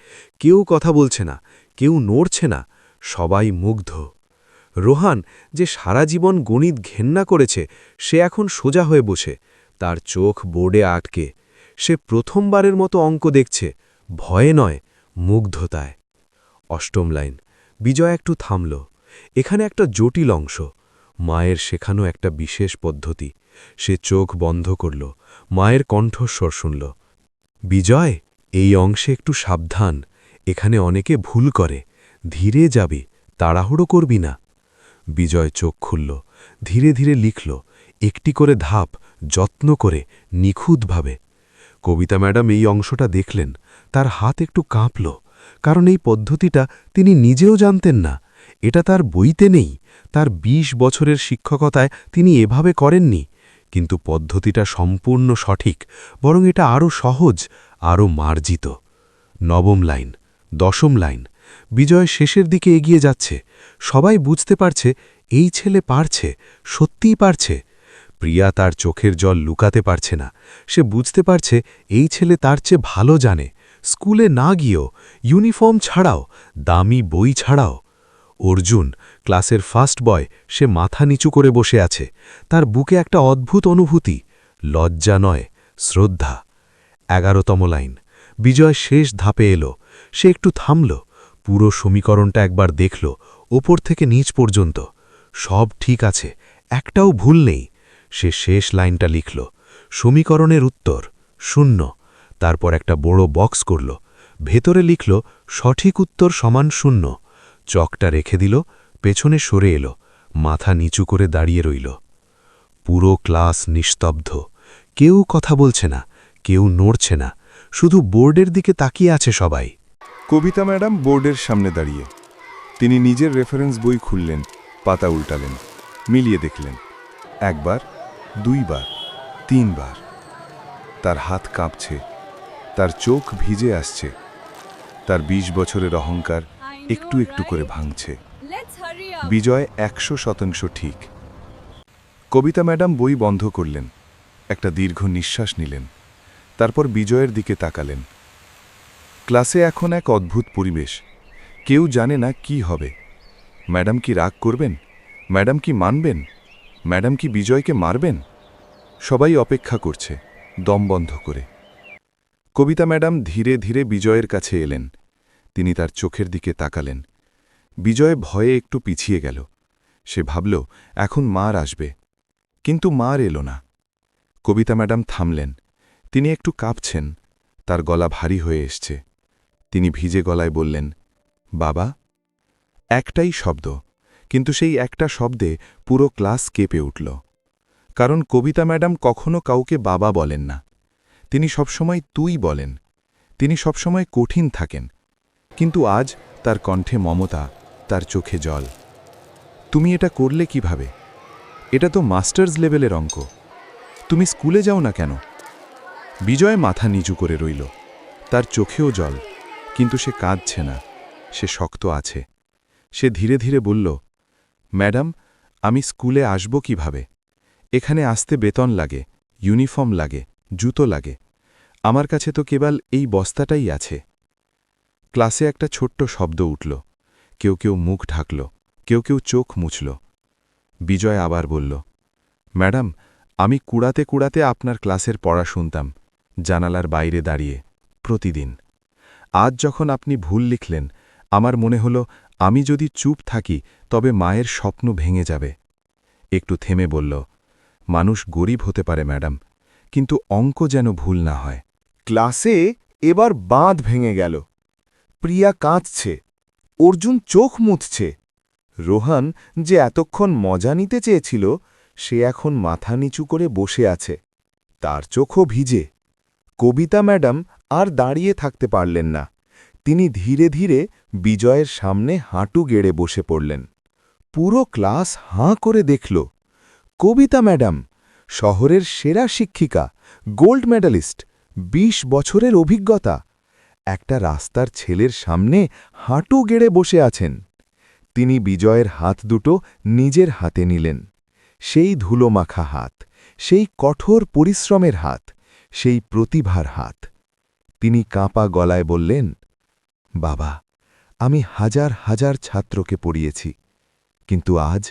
কেউ কথা বলছে না, কেউ নড়ছে না, সবাই মুগ্ধ। রোহান, যে সারা জীবন গণিত ঘেন্না করেছে, সে এখন সোজা হয়ে বসে, তার চোখ বোর্ডে আটকে। সে প্রথমবারের মতো অঙ্ক দেখছে, ভয়ে নয়, মুগ্ধতায়। অষ্টম লাইন, বিজয় একটু থামল। এখানে একটা জটিল অংশ, মায়ের শেখানো একটা বিশেষ পদ্ধতি। সে চোখ বন্ধ করল, মায়ের কণ্ঠস্বর শুনল। বিজয়, এই অংশে একটু সাবধান, এখানে অনেকে ভুল করে, ধীরে যাবে, তাড়াহুড়ো করবি না। বিজয় চোখ খুলল, ধীরে ধীরে লিখল, একটি করে ধাপ, যত্ন করে, নিখুঁতভাবে। কবিতা ম্যাডাম এই অংশটা দেখলেন, তার হাত একটু কাঁপল, কারণ এই পদ্ধতিটা তিনি নিজেও জানতেন না। এটা তার বইতে নেই, তার ২০ বছরের শিক্ষকতায় তিনি এভাবে করেননি। কিন্তু পদ্ধতিটা সম্পূর্ণ সঠিক, বরং এটা আরও সহজ, আরও মার্জিত। নবম লাইন, দশম লাইন। বিজয় শেষের দিকে এগিয়ে যাচ্ছে। সবাই বুঝতে পারছে এই ছেলে পারছে, সত্যিই পারছে। প্রিয়া তার চোখের জল লুকাতে পারছে না। সে বুঝতে পারছে এই ছেলে তার চেয়ে ভালো জানে, স্কুলে না গিয়েও, ইউনিফর্ম ছাড়াও, দামি বই ছাড়াও। অর্জুন, ক্লাসের ফার্স্ট বয়, সে মাথা নিচু করে বসে আছে। তার বুকে একটা অদ্ভুত অনুভূতি, লজ্জা নয়, শ্রদ্ধা। ১১তম লাইন, বিজয় শেষ ধাপে এলো। সে একটু থামল, পুরো সমীকরণটা একবার দেখল, ওপর থেকে নিচ পর্যন্ত। সব ঠিক আছে, একটাও ভুল নেই। সে শেষ লাইনটা লিখল, সমীকরণের উত্তর ০। তারপর একটা বড় বক্স করল, ভেতরে লিখল সঠিক উত্তর সমান ০। চকটা রেখে দিল, পেছনে সরে এলো, মাথা নিচু করে দাঁড়িয়ে রইল। পুরো ক্লাস নিস্তব্ধ, কেউ কথা বলছে না, কেউ নড়ছে না, শুধু বোর্ডের দিকে তাকিয়ে আছে সবাই। কবিতা ম্যাডাম বোর্ডের সামনে দাঁড়িয়ে তিনি নিজের রেফারেন্স বই খুললেন, পাতা উল্টালেন, মিলিয়ে দেখলেন। একবার, দুইবার, তিনবার। তার হাত কাঁপছে, তার চোখ ভিজে আসছে, তার ২০ বছরের অহংকার একটু একটু করে ভাঙছে। বিজয় ১০০% ঠিক। কবিতা ম্যাডাম বই বন্ধ করলেন, একটা দীর্ঘ নিঃশ্বাস নিলেন, তারপর বিজয়ের দিকে তাকালেন। ক্লাসে এখন এক অদ্ভুত পরিবেশ, কেউ জানে না কি হবে। ম্যাডাম কি রাগ করবেন? ম্যাডাম কি মানবেন? ম্যাডাম কি বিজয়কে মারবেন? সবাই অপেক্ষা করছে, দম বন্ধ করে। কবিতা ম্যাডাম ধীরে ধীরে বিজয়ের কাছে এলেন। তিনি তার চোখের দিকে তাকালেন। বিজয় ভয়ে একটু পিছিয়ে গেল। সে ভাবল এখন মার আসবে, কিন্তু মার এলো না। কবিতা ম্যাডাম থামলেন। তিনি একটু কাঁপছেন, তার গলা ভারী হয়ে এসছে। তিনি ভিজে গলায় বললেন, বাবা। একটাই শব্দ, কিন্তু সেই একটা শব্দে পুরো ক্লাস কেঁপে উঠল। কারণ কবিতা ম্যাডাম কখনো কাউকে বাবা বলেন না। তিনি সবসময় তুই বলেন। তিনি সবসময় কঠিন থাকেন, কিন্তু আজ তার কণ্ঠে মমতা, তার চোখে জল। তুমি এটা করলে কিভাবে? এটা তো মাস্টার্স লেভেলের অঙ্ক। তুমি স্কুলে যাও না কেন? বিজয় মাথা নিচু করে রইল, তার চোখেও জল, কিন্তু সে কাঁদছে না, সে শক্ত আছে। সে ধীরে ধীরে বলল, ম্যাডাম, আমি স্কুলে আসব কিভাবে? এখানে আসতে বেতন লাগে, ইউনিফর্ম লাগে, জুতো লাগে। আমার কাছে তো কেবল এই বস্তাটাই আছে। ক্লাসে একটা ছোট্ট শব্দ উঠল। কেউ কেউ মুখ ঢাকল, কেউ কেউ চোখ মুছল। বিজয় আবার বলল, ম্যাডাম, আমি কুড়াতে কুড়াতে আপনার ক্লাসের পড়া শুনতাম, জানালার বাইরে দাঁড়িয়ে, প্রতিদিন। আজ যখন আপনি ভুল লিখলেন, আমার মনে হল আমি যদি চুপ থাকি তবে মায়ের স্বপ্ন ভেঙে যাবে। একটু থেমে বলল, মানুষ গরিব হতে পারে ম্যাডাম, কিন্তু অঙ্ক যেন ভুল না হয়। ক্লাসে এবার বাঁধ ভেঙে গেল। প্রিয়া কাঁদছে, অর্জুন চোখ মুছছে। রোহান, যে এতক্ষণ মজা নিতে চেয়েছিল, সে এখন মাথা নিচু করে বসে আছে, তার চোখও ভিজে। কবিতা ম্যাডাম আর দাঁড়িয়ে থাকতে পারলেন না। তিনি ধীরে ধীরে বিজয়ের সামনে হাঁটু গেড়ে বসে পড়লেন। পুরো ক্লাস হাঁ করে দেখল। কবিতা ম্যাডাম, শহরের সেরা শিক্ষিকা, গোল্ড মেডালিস্ট, ২০ বছরের অভিজ্ঞতা, একটা রাস্তার ছেলের সামনে হাঁটু গেড়ে বসে আছেন। তিনি বিজয়ের হাত দুটো নিজের হাতে নিলেন। সেই ধুলোমাখা হাত, সেই কঠোর পরিশ্রমের হাত, সেই প্রতিভার হাত। তিনি কাঁপা গলায় বললেন, বাবা, আমি হাজার হাজার ছাত্রকে পড়িয়েছি, কিন্তু আজ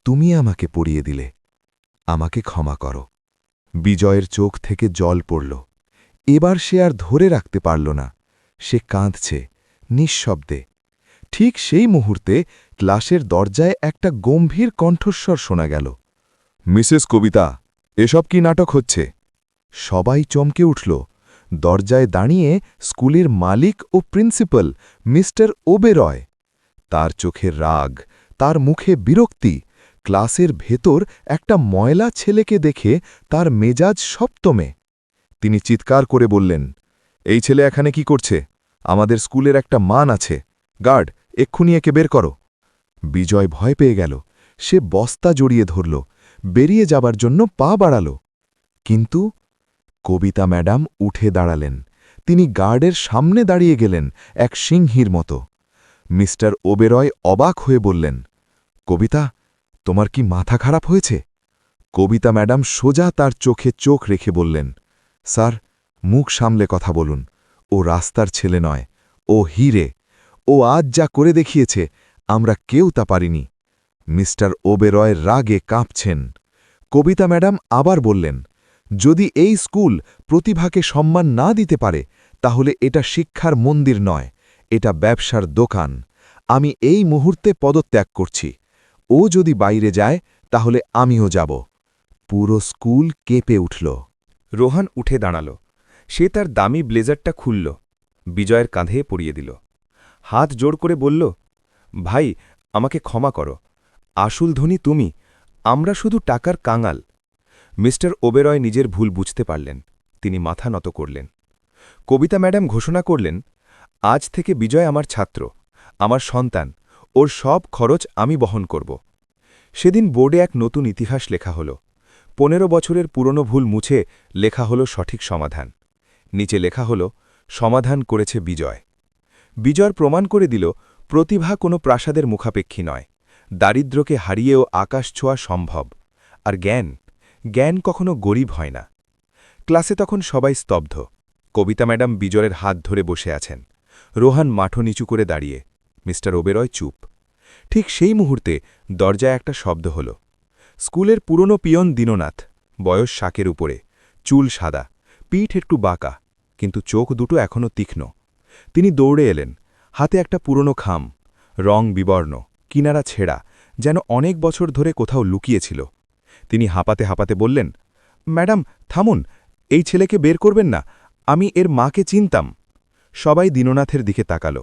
তুমি আমাকে পড়িয়ে দিলে। আমাকে ক্ষমা করো। বিজয়ের চোখ থেকে জল পড়ল। এবার সে আর ধরে রাখতে পারল না। সে কাঁদছে, নিঃশব্দে। ঠিক সেই মুহূর্তে ক্লাসের দরজায় একটা গম্ভীর কণ্ঠস্বর শোনা গেল, মিসেস কবিতা, এসব কি নাটক হচ্ছে? সবাই চমকে উঠল। দরজায় দাঁড়িয়ে স্কুলের মালিক ও প্রিন্সিপাল মিস্টার ওবেরয়। তার চোখের রাগ, তার মুখে বিরক্তি। ক্লাসের ভেতর একটা ময়লা ছেলেকে দেখে তার মেজাজ সপ্তমে। তিনি চিৎকার করে বললেন, এই ছেলে এখানে কি করছে? আমাদের স্কুলের একটা মান আছে। গার্ড, এক্ষুনি একে বের করো। বিজয় ভয় পেয়ে গেল। সে বস্তা জড়িয়ে ধরল, বেরিয়ে যাবার জন্য পা বাড়াল। কিন্তু কবিতা ম্যাডাম উঠে দাঁড়ালেন। তিনি গার্ডের সামনে দাঁড়িয়ে গেলেন, এক সিংহীর মতো। মিস্টার ওবেরয় অবাক হয়ে বললেন, কবিতা, তোমার কি মাথা খারাপ হয়েছে? কবিতা ম্যাডাম সোজা তার চোখে চোখ রেখে বললেন, স্যার, মুখ সামলে কথা বলুন। ও রাস্তার ছেলে নয়, ও হিরে। ও আজ যা করে দেখিয়েছে, আমরা কেউ তা পারিনি। মিস্টার ওবেরয় রাগে কাঁপছেন। কবিতা ম্যাডাম আবার বললেন, যদি এই স্কুল প্রতিভাকে সম্মান না দিতে পারে, তাহলে এটা শিক্ষার মন্দির নয়, এটা ব্যবসার দোকান। আমি এই মুহূর্তে পদত্যাগ করছি। ও যদি বাইরে যায়, তাহলে আমিও যাব। পুরো স্কুল কেঁপে উঠল। রোহান উঠে দাঁড়াল। সে তার দামি ব্লেজারটা খুলল, বিজয়ের কাঁধে পরিয়ে দিল। হাত জোড় করে বলল, ভাই, আমাকে ক্ষমা করো। আসল ধনী তুমি, আমরা শুধু টাকার কাঙাল। মিস্টার ওবেরয় নিজের ভুল বুঝতে পারলেন। তিনি মাথা নত করলেন। কবিতা ম্যাডাম ঘোষণা করলেন, আজ থেকে বিজয় আমার ছাত্র, আমার সন্তান, ওর সব খরচ আমি বহন করব। সেদিন বোর্ডে এক নতুন ইতিহাস লেখা হল। 15 বছরের পুরনো ভুল মুছে লেখা হল সঠিক সমাধান। নিচে লেখা হল, সমাধান করেছে বিজয়। বিজয় প্রমাণ করে দিল, প্রতিভা কোনো প্রাসাদের মুখাপেক্ষী নয়, দারিদ্র্যকে হারিয়েও আকাশ ছোঁয়া সম্ভব। আর জ্ঞান, জ্ঞান কখনো গরিব হয় না। ক্লাসে তখন সবাই স্তব্ধ। কবিতা ম্যাডাম বিজয়ের হাত ধরে বসে আছেন, রোহান মাঠো নিচু করে দাঁড়িয়ে, মিস্টার ওবেরয় চুপ। ঠিক সেই মুহূর্তে দরজায় একটা শব্দ হল। স্কুলের পুরনো পিয়ন দীননাথ, বয়স 60-এর উপরে, চুল সাদা, পিঠ একটু বাঁকা, কিন্তু চোখ দুটো এখনও তীক্ষ্ণ। তিনি দৌড়ে এলেন, হাতে একটা পুরনো খাম, রং বিবর্ণ, কিনারা ছেঁড়া, যেন অনেক বছর ধরে কোথাও লুকিয়েছিল। তিনি হাঁপাতে হাঁপাতে বললেন, ম্যাডাম থামুন, এই ছেলেকে বের করবেন না, আমি এর মাকে চিনতাম। সবাই দীননাথের দিকে তাকাল।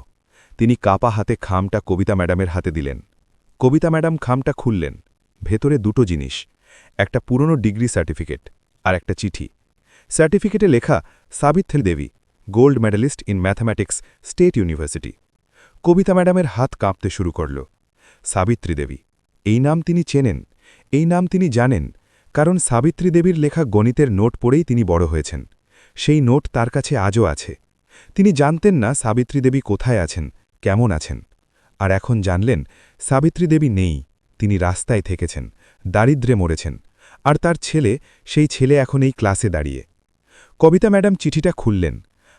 তিনি কাপা হাতে খামটা কবিতা ম্যাডামের হাতে দিলেন। কবিতা ম্যাডাম খামটা খুললেন। ভেতরে দুটো জিনিস, একটা পুরনো ডিগ্রি সার্টিফিকেট আর একটা চিঠি। সার্টিফিকেটে লেখা Savitri Devi, gold medalist in mathematics, state university. Kabita ম্যাডামের হাত কাঁপতে শুরু করল। সাবিত্রী দেবী, এই নাম তিনি চেনেন, এই নাম তিনি জানেন, কারণ সাবিত্রী দেবীর লেখা গণিতের নোট পড়েই তিনি বড় হয়েছেন। সেই নোট তার কাছে আজও আছে। তিনি জানতেন না সাবিত্রী দেবী কোথায় আছেন, কেমন আছেন। আর এখন জানলেন, সাবিত্রী দেবী নেই, তিনি রাস্তায় থেকেছেন, দারিদ্র্যে মরেছেন। আর তার ছেলে, সেই ছেলে এখন এই ক্লাসে দাঁড়িয়ে। কবিতা ম্যাডাম চিঠিটা খুললেন।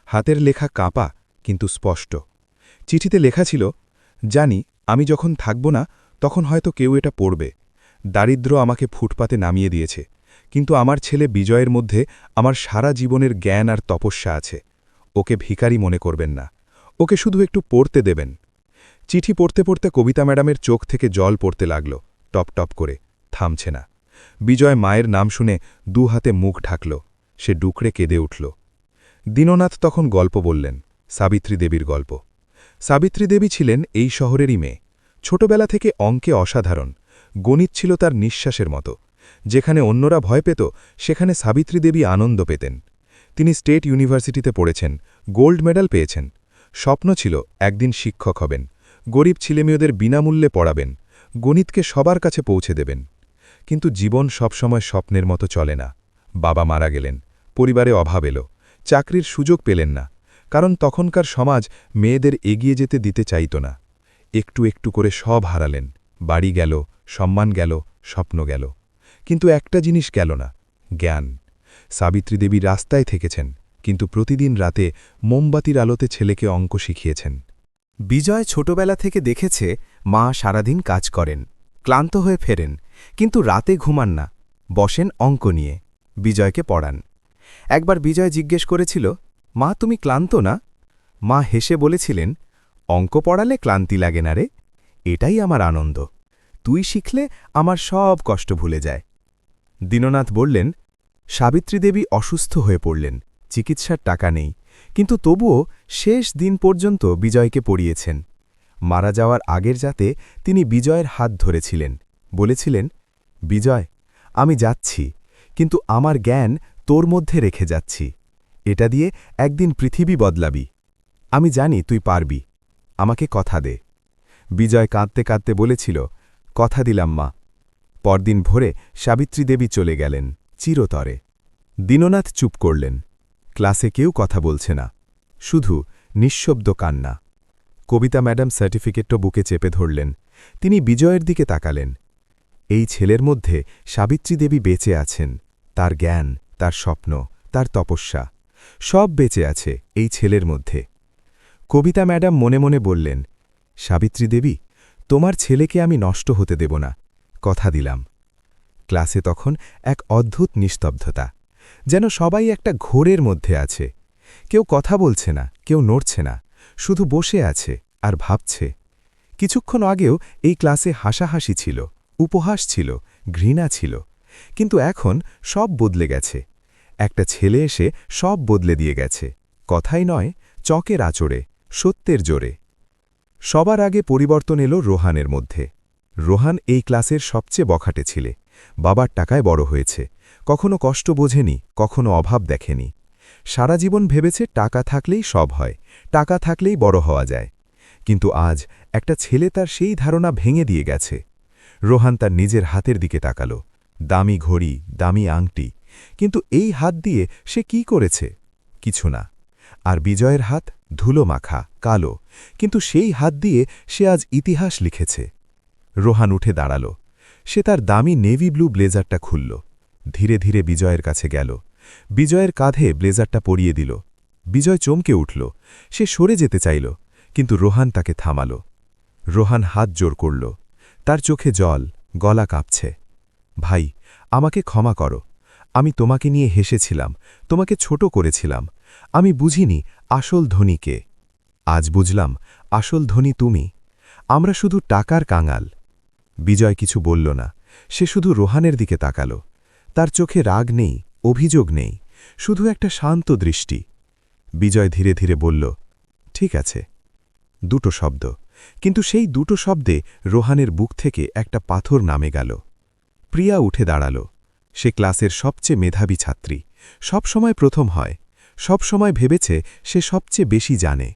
হাতের লেখা কাঁপা, কিন্তু স্পষ্ট। চিঠিতে লেখা ছিল, জানি আমি যখন থাকব না তখন হয়তো কেউ এটা পড়বে। দারিদ্র্য আমাকে ফুটপাতে নামিয়ে দিয়েছে, কিন্তু আমার ছেলে বিজয়ের মধ্যে আমার সারা জীবনের জ্ঞান আর তপস্যা আছে। ওকে ভিখারি মনে করবেন না, ওকে শুধু একটু পড়তে দেবেন। চিঠি পড়তে পড়তে কবিতা ম্যাডামের চোখ থেকে জল পড়তে লাগল, টপ টপ করে, থামছে না। বিজয় মায়ের নাম শুনে 2 হাতে মুখ ঢাকল, সে ডুকরে কেঁদে উঠল। দীননাথ তখন গল্প বললেন, সাবিত্রী দেবীর গল্প। সাবিত্রী দেবী ছিলেন এই শহরেরই মেয়ে। ছোটবেলা থেকে অঙ্কে অসাধারণ, গণিত ছিল তার নিঃশ্বাসের মতো। যেখানে অন্যরা ভয় পেত, সেখানে সাবিত্রী দেবী আনন্দ পেতেন। তিনি স্টেট ইউনিভার্সিটিতে পড়েছেন, গোল্ড মেডাল পেয়েছেন। স্বপ্ন ছিল একদিন শিক্ষক হবেন, গরিব ছেলেমেয়েদের বিনামূল্যে পড়াবেন, গণিতকে সবার কাছে পৌঁছে দেবেন। কিন্তু জীবন সবসময় স্বপ্নের মতো চলে না। বাবা মারা গেলেন, পরিবারে অভাব এলো, চাকরির সুযোগ পেলেন না, কারণ তখনকার সমাজ মেয়েদের এগিয়ে যেতে দিতে চাইত না। একটু একটু করে সব হারালেন, বাড়ি গেল, সম্মান গেল, স্বপ্ন গেল, কিন্তু একটা জিনিস গেল না, জ্ঞান। সাবিত্রী দেবী রাস্তায় থেকেছেন, কিন্তু প্রতিদিন রাতে মোমবাতির আলোতে ছেলেকে অঙ্ক শিখিয়েছেন। বিজয় ছোটবেলা থেকে দেখেছে মা সারাদিন কাজ করেন, ক্লান্ত হয়ে ফেরেন, কিন্তু রাতে ঘুমান না, বসেন অঙ্ক নিয়ে, বিজয়কে পড়ান। একবার বিজয় জিজ্ঞেস করেছিল, মা তুমি ক্লান্ত না? মা হেসে বলেছিলেন, অঙ্ক পড়ালে ক্লান্তি লাগে না রে, এটাই আমার আনন্দ। তুই শিখলে আমার সব কষ্ট ভুলে যায়। দীননাথ বললেন, সাবিত্রী দেবী অসুস্থ হয়ে পড়লেন, চিকিৎসার টাকা নেই, কিন্তু তবুও শেষ দিন পর্যন্ত বিজয়কে পড়িয়েছেন। মারা যাওয়ার আগের রাতে তিনি বিজয়ের হাত ধরেছিলেন, বলেছিলেন, বিজয় আমি যাচ্ছি, কিন্তু আমার জ্ঞান তোর মধ্যে রেখে যাচ্ছি। এটা দিয়ে একদিন পৃথিবী বদলাবি। আমি জানি তুই পারবি, আমাকে কথা দে। বিজয় কাঁদতে কাঁদতে বলেছিল, কথা দিলাম মা। পরদিন ভোরে সাবিত্রী দেবী চলে গেলেন, চিরতরে। দীননাথ চুপ করলেন। ক্লাসে কেউ কথা বলছে না, শুধু নিঃশব্দ কান্না। কবিতা ম্যাডাম সার্টিফিকেটটা বুকে চেপে ধরলেন। তিনি বিজয়ের দিকে তাকালেন। এই ছেলের মধ্যে সাবিত্রী দেবী বেঁচে আছেন, তার জ্ঞান, তার স্বপ্ন, তার তপস্যা, সব বেঁচে আছে এই ছেলের মধ্যে। কবিতা ম্যাডাম মনে মনে বললেন, সাবিত্রী দেবী তোমার ছেলেকে আমি নষ্ট হতে দেব না, কথা দিলাম। ক্লাসে তখন এক অদ্ভুত নিস্তব্ধতা, যেন সবাই একটা ঘোরের মধ্যে আছে। কেউ কথা বলছে না, কেউ নড়ছে না, শুধু বসে আছে আর ভাবছে। কিছুক্ষণ আগেও এই ক্লাসে হাসাহাসি ছিল, উপহাস ছিল, ঘৃণা ছিল, কিন্তু এখন সব বদলে গেছে। একটা ছেলে এসে সব বদলে দিয়ে গেছে, কথাই নয়, চকের আঁচড়ে, সত্যের জোরে। সবার আগে পরিবর্তন এলো রোহানের মধ্যে। রোহান এই ক্লাসের সবচেয়ে বখাটে ছেলে, বাবার টাকায় বড় হয়েছে, কখনো কষ্ট বোঝেনি, কখনো অভাব দেখেনি। সারা জীবন ভেবেছে টাকা থাকলেই সব হয়, টাকা থাকলেই বড় হওয়া যায়। কিন্তু আজ একটা ছেলে তার সেই ধারণা ভেঙে দিয়ে গেছে। রোহান তার নিজের হাতের দিকে তাকালো, দামি ঘড়ি, দামি আংটি, কিন্তু এই হাত দিয়ে সে কি করেছে? কিছু না। আর বিজয়ের হাত ধুলো মাখা, কালো, কিন্তু সেই হাত দিয়ে সে আজ ইতিহাস লিখেছে। রোহান উঠে দাঁড়াল। সে তার দামি নেভি ব্লু ব্লেজারটা খুলল, ধীরে ধীরে বিজয়ের কাছে গেল, বিজয়ের কাঁধে ব্লেজারটা পরিয়ে দিল। বিজয় চমকে উঠল, সে সরে যেতে চাইল, কিন্তু রোহান তাকে থামাল। রোহান হাত জোর করল, তার চোখে জল, গলা কাঁপছে। ভাই, আমাকে ক্ষমা করো, আমি তোমাকে নিয়ে হেসেছিলাম, তোমাকে ছোট করেছিলাম, আমি বুঝিনি আসল ধনী কে। আজ বুঝলাম আসল ধনী তুমি, আমরা শুধু টাকার কাঙাল। বিজয় কিছু বলল না, সে শুধু রোহানের দিকে তাকাল। তার চোখে রাগ নেই, অভিযোগ নেই, শুধু একটা শান্ত দৃষ্টি। বিজয় ধীরে ধীরে বলল, ঠিক আছে। দুটো শব্দ, কিন্তু সেই দুটো শব্দে রোহানের বুক থেকে একটা পাথর নামে গেল। প্রিয়া উঠে দাঁড়াল। সে ক্লাসের সবচেয়ে মেধাবী ছাত্রী, সবসময় প্রথম হয়, সবসময় ভেবেছে সে সবচেয়ে বেশি জানে।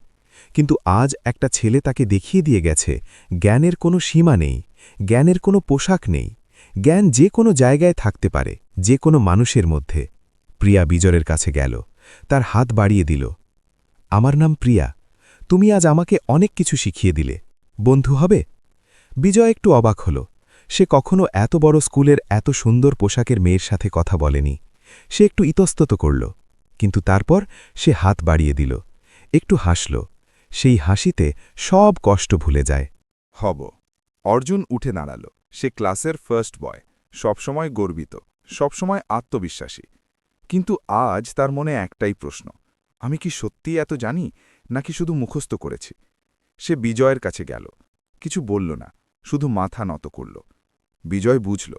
কিন্তু আজ একটা ছেলে তাকে দেখিয়ে দিয়ে গেছে জ্ঞানের কোনো সীমা নেই, জ্ঞানের কোনো পোশাক নেই, জ্ঞান যে কোনো জায়গায় থাকতে পারে, যে কোনো মানুষের মধ্যে। প্রিয়া বিজয়ের কাছে গেল, তার হাত বাড়িয়ে দিল। আমার নাম প্রিয়া, তুমি আজ আমাকে অনেক কিছু শিখিয়ে দিলে, বন্ধু হবে? বিজয় একটু অবাক হল, সে কখনো এত বড় স্কুলের এত সুন্দর পোশাকের মেয়ের সাথে কথা বলেনি। সে একটু ইতস্তত করল, কিন্তু তারপর সে হাত বাড়িয়ে দিল, একটু হাসল। সেই হাসিতে সব কষ্ট ভুলে যায়। হব। অর্জুন উঠে দাঁড়াল। সে ক্লাসের ফার্স্ট বয়, সবসময় গর্বিত, সবসময় আত্মবিশ্বাসী। কিন্তু আজ তার মনে একটাই প্রশ্ন, আমি কি সত্যিই এত জানি, নাকি শুধু মুখস্থ করেছি? সে বিজয়ের কাছে গেল, কিছু বলল না, শুধু মাথা নত করল। বিজয় বুঝল,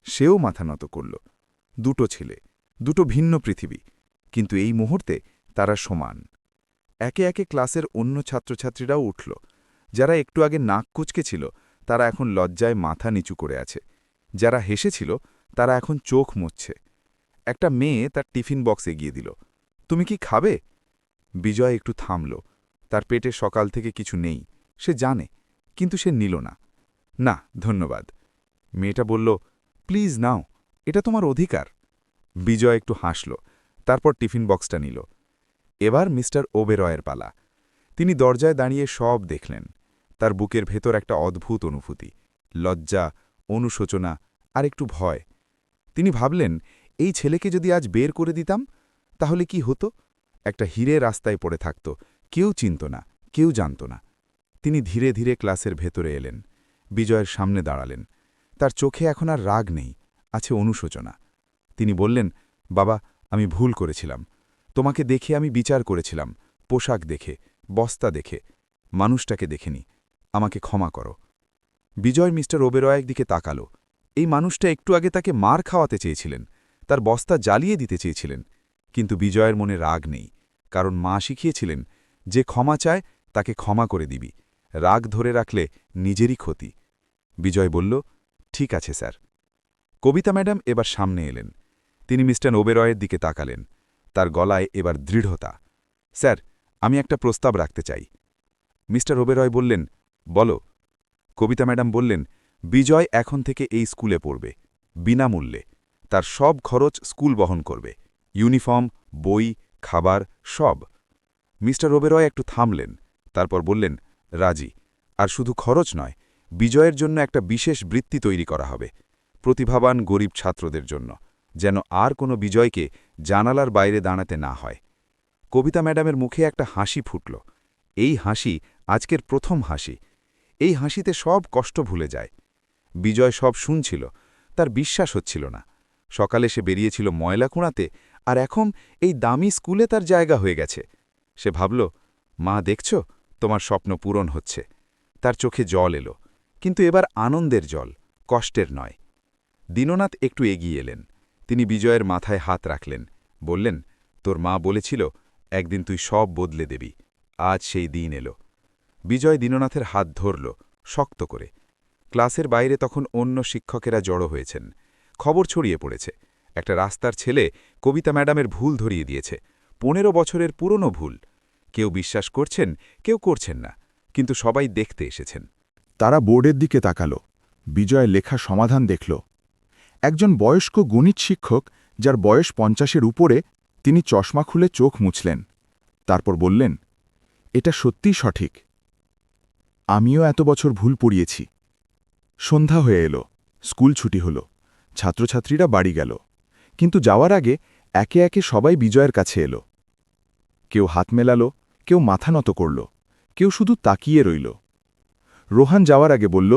সেও মাথা নত করল। দুটো ছেলে, দুটো ভিন্ন পৃথিবী, কিন্তু এই মুহূর্তে তারা সমান। একে একে ক্লাসের অন্য ছাত্রছাত্রীরাও উঠল। যারা একটু আগে নাক কুচকে ছিল, তারা এখন লজ্জায় মাথা নিচু করে আছে। যারা হেসেছিল, তারা এখন চোখ মুছছে। একটা মেয়ে তার টিফিন বক্স এগিয়ে দিল। তুমি কি খাবে? বিজয় একটু থামল। তার পেটে সকাল থেকে কিছু নেই, সে জানে, কিন্তু সে নিল না। না, ধন্যবাদ। মেয়েটা বলল, প্লিজ নাও, এটা তোমার অধিকার। বিজয় একটু হাসল, তারপর টিফিন বক্সটা নিল। এবার মিস্টার ওবেরয়ের পালা। তিনি দরজায় দাঁড়িয়ে সব দেখলেন। তার বুকের ভেতর একটা অদ্ভুত অনুভূতি, লজ্জা, অনুশোচনা আর একটু ভয়। তিনি ভাবলেন, এই ছেলেকে যদি আজ বের করে দিতাম, তাহলে কি হতো? একটা হিরে রাস্তায় পড়ে থাকত, কেউ চিনত না, কেউ জানত না। তিনি ধীরে ধীরে ক্লাসের ভেতরে এলেন, বিজয়ের সামনে দাঁড়ালেন। তার চোখে এখন আর রাগ নেই, আছে অনুশোচনা। তিনি বললেন, বাবা, আমি ভুল করেছিলাম। তোমাকে দেখে আমি বিচার করেছিলাম, পোশাক দেখে, বস্তা দেখে, মানুষটাকে দেখেনি। আমাকে ক্ষমা করো। বিজয় মিস্টার ওবেরয়ের দিকে তাকাল। এই মানুষটা একটু আগে তাকে মার খাওয়াতে চেয়েছিলেন, তার বস্তা জ্বালিয়ে দিতে চেয়েছিলেন। কিন্তু বিজয়ের মনে রাগ নেই, কারণ মা শিখিয়েছিলেন, যে ক্ষমা চায় তাকে ক্ষমা করে দিবি, রাগ ধরে রাখলে নিজেরই ক্ষতি। বিজয় বলল, ঠিক আছে স্যার। কবিতা ম্যাডাম এবার সামনে এলেন। তিনি মিস্টার ওবেরয়ের দিকে তাকালেন। তার গলায় এবার দৃঢ়তা। স্যার, আমি একটা প্রস্তাব রাখতে চাই। মিস্টার ওবেরয় বললেন, বলো। কবিতা ম্যাডাম বললেন, বিজয় এখন থেকে এই স্কুলে পড়বে, বিনামূল্যে। তার সব খরচ স্কুল বহন করবে, ইউনিফর্ম, বই, খাবার, সব। মিস্টার ওবেরয় একটু থামলেন, তারপর বললেন, রাজি। আর শুধু খরচ নয়, বিজয়ের জন্য একটা বিশেষ বৃত্তি তৈরি করা হবে, প্রতিভাবান গরিব ছাত্রদের জন্য, যেন আর কোনো বিজয়কে জানালার বাইরে দাঁড়াতে না হয়। কবিতা ম্যাডামের মুখে একটা হাসি ফুটল। এই হাসি আজকের প্রথম হাসি। এই হাসিতে সব কষ্ট ভুলে যায়। বিজয় সব শুনছিল, তার বিশ্বাস হচ্ছিল না। সকালে সে বেরিয়েছিল ময়লা কুড়াতে, আর এখন এই দামি স্কুলে তার জায়গা হয়ে গেছে। সে ভাবল, মা দেখছ, তোমার স্বপ্ন পূরণ হচ্ছে। তার চোখে জল এলো, কিন্তু এবার আনন্দের জল, কষ্টের নয়। দীননাথ একটু এগিয়ে এলেন। তিনি বিজয়ের মাথায় হাত রাখলেন, বললেন, তোর মা বলেছিল, একদিন তুই সব বদলে দেবি। আজ সেই দিন এলো। বিজয় দীননাথের হাত ধরল, শক্ত করে। ক্লাসের বাইরে তখন অন্য শিক্ষকেরা জড়ো হয়েছেন। খবর ছড়িয়ে পড়েছে, একটা রাস্তার ছেলে কবিতা ম্যাডামের ভুল ধরিয়ে দিয়েছে, 15 বছরের পুরনো ভুল। কেউ বিশ্বাস করছেন, কেউ করছেন না, কিন্তু সবাই দেখতে এসেছেন। তারা বোর্ডের দিকে তাকালো। বিজয় লেখা সমাধান দেখল। একজন বয়স্ক গণিত শিক্ষক, যার বয়স 50-এর উপরে, তিনি চশমা খুলে চোখ মুছলেন। তারপর বললেন, এটা সত্যিই সঠিক। আমিও এত বছর ভুল পড়িয়েছি। সন্ধ্যা হয়ে এলো, স্কুল ছুটি হল, ছাত্রছাত্রীরা বাড়ি গেল। কিন্তু যাওয়ার আগে একে একে সবাই বিজয়ের কাছে এলো। কেউ হাত মেলালো, কেউ মাথা নত করল, কেউ শুধু তাকিয়ে রইল। রোহান যাওয়ার আগে বলল,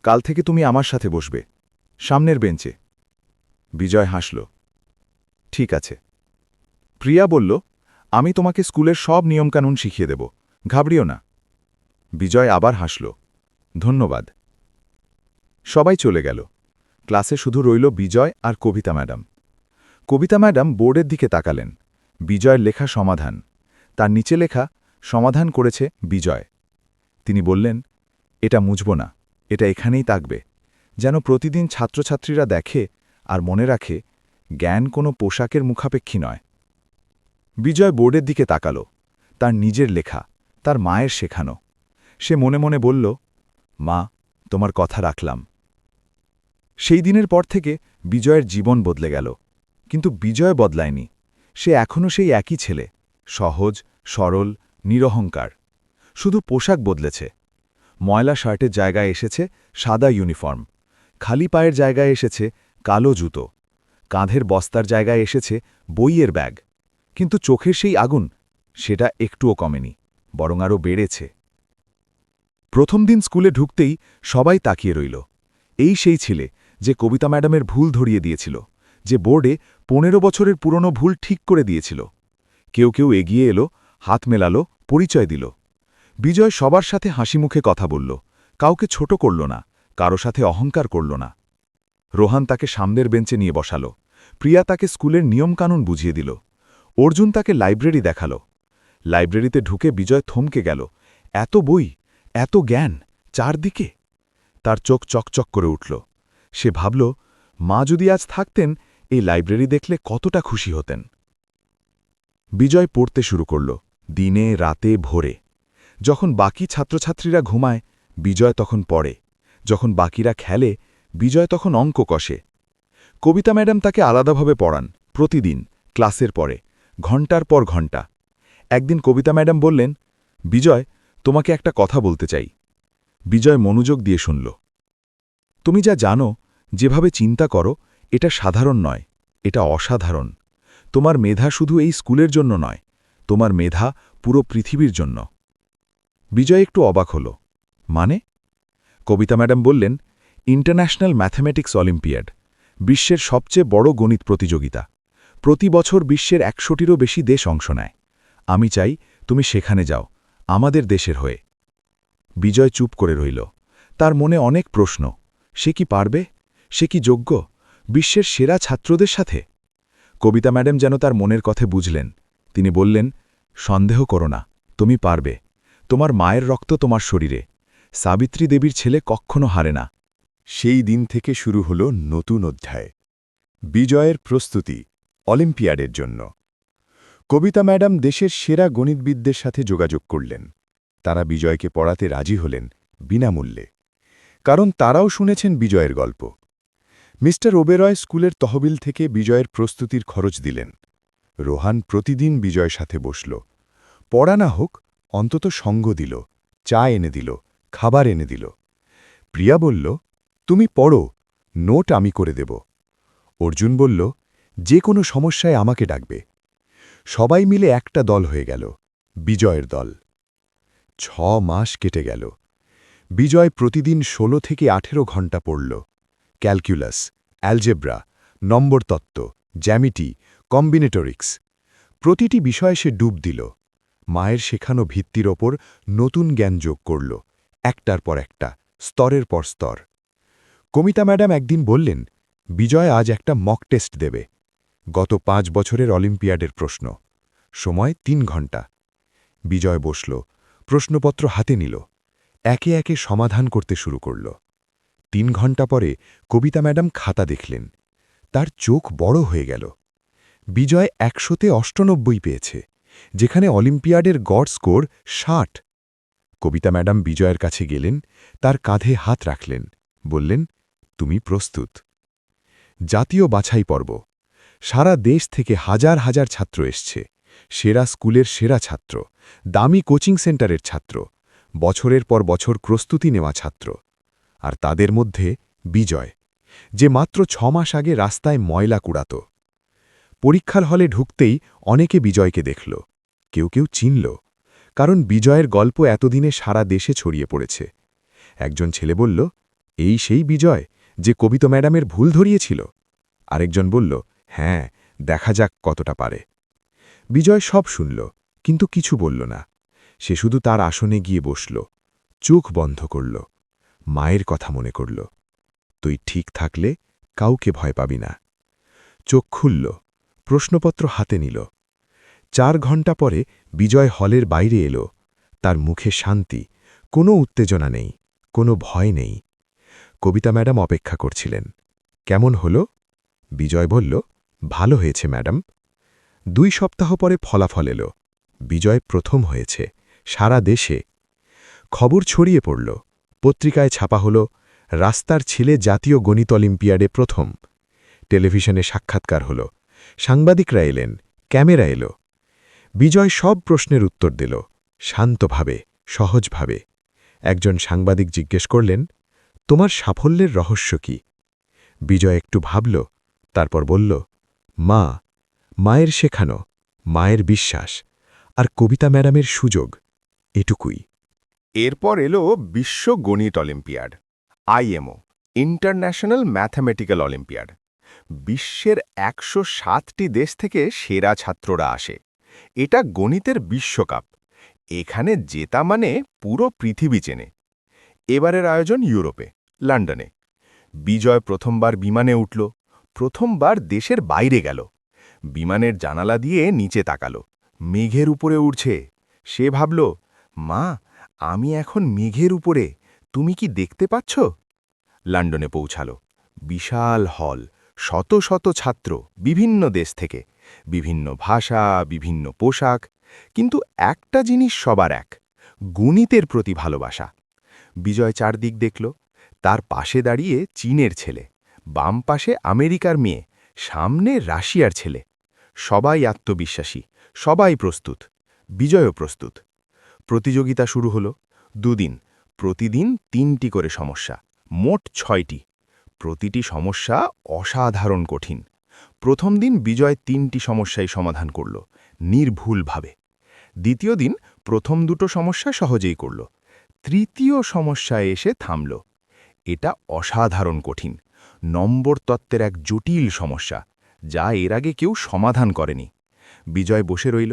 কাল থেকে তুমি আমার সাথে বসবে, সামনের বেঞ্চে। বিজয় হাসল। ঠিক আছে। প্রিয়া বলল, আমি তোমাকে স্কুলের সব নিয়মকানুন শিখিয়ে দেব, ঘাবড়িও না। বিজয় আবার হাসল। ধন্যবাদ। সবাই চলে গেল। ক্লাসে শুধু রইল বিজয় আর কবিতা ম্যাডাম। কবিতা ম্যাডাম বোর্ডের দিকে তাকালেন। বিজয়ের লেখা সমাধান, তার নিচে লেখা সমাধান করেছে বিজয়। তিনি বললেন, এটা মুছব না, এটা এখানেই থাকবে, যেন প্রতিদিন ছাত্রছাত্রীরা দেখে আর মনে রাখে জ্ঞান কোনো পোশাকের মুখাপেক্ষী নয়। বিজয় বোর্ডের দিকে তাকালো, তার নিজের লেখা, তার মায়ের শেখানো। সে মনে মনে বলল, মা, তোমার কথা রাখলাম। সেই দিনের পর থেকে বিজয়ের জীবন বদলে গেল। কিন্তু বিজয় বদলায়নি। সে এখনও সেই একই ছেলে, সহজ, সরল, নিরহংকার। শুধু পোশাক বদলেছে। ময়লা শার্টের জায়গায় এসেছে সাদা ইউনিফর্ম, খালি পায়ের জায়গায় এসেছে কালো জুতো, কাঁধের বস্তার জায়গায় এসেছে বইয়ের ব্যাগ। কিন্তু চোখের সেই আগুন, সেটা একটুও কমেনি, বরং আরও বেড়েছে। প্রথম দিন স্কুলে ঢুকতেই সবাই তাকিয়ে রইল। এই সেই ছেলে যে কবিতা ম্যাডামের ভুল ধরিয়ে দিয়েছিল, যে বোর্ডে 15 বছরের পুরনো ভুল ঠিক করে দিয়েছিল। কেউ কেউ এগিয়ে এলো, হাত মেলালো, পরিচয় দিল। বিজয় সবার সাথে হাসিমুখে কথা বলল, কাউকে ছোট করল না, কারো সাথে অহংকার করল না। রোহান তাকে সামনের বেঞ্চে নিয়ে বসালো, প্রিয়া তাকে স্কুলের নিয়মকানুন বুঝিয়ে দিল, অর্জুন তাকে লাইব্রেরি দেখাল। লাইব্রেরিতে ঢুকে বিজয় থমকে গেল। এত বই, এত জ্ঞান, চারদিকে। তার চোখ চকচক করে উঠল। সে ভাবল, মা যদি আজ থাকতেন, এই লাইব্রেরি দেখলে কতটা খুশি হতেন। বিজয় পড়তে শুরু করল, দিনে, রাতে, ভোরে। যখন বাকি ছাত্রছাত্রীরা ঘুমায়, বিজয় তখন পড়ে। যখন বাকিরা খেলে, বিজয় তখন অঙ্ক কষে। কবিতা ম্যাডাম তাকে আলাদাভাবে পড়ান, প্রতিদিন, ক্লাসের পরে, ঘণ্টার পর ঘণ্টা। একদিন কবিতা ম্যাডাম বললেন, বিজয়, তোমাকে একটা কথা বলতে চাই। বিজয় মনোযোগ দিয়ে শুনল। তুমি যা জানো, যেভাবে চিন্তা করো, এটা সাধারণ নয়, এটা অসাধারণ। তোমার মেধা শুধু এই স্কুলের জন্য নয়, তোমার মেধা পুরো পৃথিবীর জন্য। বিজয় একটু অবাক হল। মানে? কবিতা ম্যাডাম বললেন, ইন্টারন্যাশনাল ম্যাথমেটিক্স অলিম্পিয়াড, বিশ্বের সবচেয়ে বড় গণিত প্রতিযোগিতা। প্রতি বছর বিশ্বের 100টিরও বেশি দেশ অংশ নেয়। আমি চাই তুমি সেখানে যাও, আমাদের দেশের হয়ে। বিজয় চুপ করে রইল। তার মনে অনেক প্রশ্ন। সে কি পারবে? সে কি যোগ্য? বিশ্বের সেরা ছাত্রদের সাথে? কবিতা ম্যাডাম যেন তার মনের কথা বুঝলেন। তিনি বললেন, সন্দেহ করো না, তুমি পারবে। তোমার মায়ের রক্ত তোমার শরীরে। সাবিত্রী দেবীর ছেলে কখনো হারে না। সেই দিন থেকে শুরু হল নতুন অধ্যায়। বিজয়ের প্রস্তুতি অলিম্পিয়াডের জন্য। কবিতা ম্যাডাম দেশের সেরা গণিতবিদদের সাথে যোগাযোগ করলেন। তারা বিজয়কে পড়াতে রাজি হলেন, বিনামূল্যে। কারণ তারাও শুনেছেন বিজয়ের গল্প। মিস্টার ওবেরয় স্কুলের তহবিল থেকে বিজয়ের প্রস্তুতির খরচ দিলেন। রোহান প্রতিদিন বিজয়ের সাথে বসল। পড়া না হোক, অন্তত সঙ্গ দিল, চা এনে দিল, খাবার এনে দিল। প্রিয়া বলল, তুমি পড়ো, নোট আমি করে দেব। অর্জুন বলল, যে কোনো সমস্যায় আমাকে ডাকবে। সবাই মিলে একটা দল হয়ে গেল, বিজয়ের দল। 6 মাস কেটে গেল। বিজয় প্রতিদিন 16 থেকে 18 ঘণ্টা পড়ল। ক্যালকুলাস, অ্যালজেব্রা, নম্বরতত্ত্ব, জ্যামিতি, কম্বিনেটরিক্স। প্রতিটি বিষয়ে সে ডুব দিল। মায়ের শেখানো ভিত্তির ওপর নতুন জ্ঞান যোগ করল, একটার পর একটা, স্তরের পর স্তর। কবিতা ম্যাডাম একদিন বললেন, বিজয় আজ একটা মক টেস্ট দেবে। গত 5 বছরের অলিম্পিয়াডের প্রশ্ন। সময় 3 ঘণ্টা। বিজয় বসল, প্রশ্নপত্র হাতে নিল, একে একে সমাধান করতে শুরু করল। 3 ঘন্টা পরে কবিতা ম্যাডাম খাতা দেখলেন। তার চোখ বড় হয়ে গেল। বিজয় 100তে 98 পেয়েছে, যেখানে অলিম্পিয়াডের গড় স্কোর 60। কবিতা ম্যাডাম বিজয়ের কাছে গেলেন, তার কাঁধে হাত রাখলেন, বললেন, তুমি প্রস্তুত। জাতীয় বাছাই পর্ব। সারা দেশ থেকে হাজার হাজার ছাত্র এসছে। সেরা স্কুলের সেরা ছাত্র, দামি কোচিং সেন্টারের ছাত্র, বছরের পর বছর প্রস্তুতি নেওয়া ছাত্র। আর তাদের মধ্যে বিজয়, যে মাত্র 6 মাস আগে রাস্তায় ময়লা কুড়াত। পরীক্ষার হলে ঢুকতেই অনেকে বিজয়কে দেখল, কেউ কেউ চিনল, কারণ বিজয়ের গল্প এতদিনে সারা দেশে ছড়িয়ে পড়েছে। একজন ছেলে বলল, এই সেই বিজয় যে কবিতা ম্যাডামের ভুল ধরিয়েছিল। আরেকজন বলল, হ্যাঁ, দেখা যাক কতটা পারে। বিজয় সব শুনল, কিন্তু কিছু বলল না। সে শুধু তার আসনে গিয়ে বসল, চোখ বন্ধ করল, মায়ের কথা মনে করল। তুই ঠিক থাকলে কাউকে ভয় পাবি না। চোখ খুলল, প্রশ্নপত্র হাতে নিল। 4 ঘন্টা পরে বিজয় হলের বাইরে এলো। তার মুখে শান্তি, কোনো উত্তেজনা নেই, কোনো ভয় নেই। কবিতা ম্যাডাম অপেক্ষা করছিলেন। কেমন হলো? বিজয় বলল, ভালো হয়েছে ম্যাডাম। 2 সপ্তাহ পরে ফলাফল এলো। বিজয় প্রথম হয়েছে, সারা দেশে। খবর ছড়িয়ে পড়ল, পত্রিকায় ছাপা হলো, রাস্তার ছেলে জাতীয় গণিত অলিম্পিয়াডে প্রথম। টেলিভিশনে সাক্ষাৎকার হল, সাংবাদিকরা এলেন, ক্যামেরা এলো। বিজয় সব প্রশ্নের উত্তর দিল, শান্তভাবে, সহজভাবে। একজন সাংবাদিক জিজ্ঞেস করলেন, তোমার সাফল্যের রহস্য কি? বিজয় একটু ভাবল, তারপর বলল, মা, মায়ের শেখানো, মায়ের বিশ্বাস, আর কবিতা ম্যাডামের সুযোগ, এটুকুই। এরপর এলো বিশ্ব গণিত olympiad, IMO, international mathematical olympiad. বিশ্বের 107টি দেশ থেকে সেরা ছাত্ররা আসে। এটা গণিতের বিশ্বকাপ। এখানে জেতা মানে পুরো পৃথিবী চেনে। এবারের আয়োজন ইউরোপে, লন্ডনে। বিজয় প্রথমবার বিমানে উঠল, প্রথমবার দেশের বাইরে গেল। বিমানের জানালা দিয়ে নিচে তাকালো, মেঘের উপরে উড়ছে। সে ভাবল, মা, আমি এখন মেঘের উপরে, তুমি কি দেখতে পাচ্ছ? লন্ডনে পৌঁছালো। বিশাল হল, শত শত ছাত্র, বিভিন্ন দেশ থেকে, বিভিন্ন ভাষা, বিভিন্ন পোশাক, কিন্তু একটা জিনিস সবার এক, গণিতের প্রতি ভালোবাসা। বিজয় চারদিক দেখল। তার পাশে দাঁড়িয়ে চীনের ছেলে, বাম পাশে আমেরিকার মেয়ে, সামনে রাশিয়ার ছেলে। সবাই আত্মবিশ্বাসী, সবাই প্রস্তুত। বিজয়ও প্রস্তুত। প্রতিযোগিতা শুরু হলো। 2 দিন, প্রতিদিন 3টি করে সমস্যা, মোট 6টি। প্রতিটি সমস্যা অসাধারণ কঠিন। প্রথম দিন বিজয় 3টি সমস্যাই সমাধান করল, নির্ভুলভাবে। দ্বিতীয় দিন প্রথম 2টো সমস্যা সহজেই করল। তৃতীয় সমস্যায় এসে থামল। এটা অসাধারণ কঠিন, নম্বর তত্ত্বের এক জটিল সমস্যা, যা এর আগে কেউ সমাধান করেনি। বিজয় বসে রইল।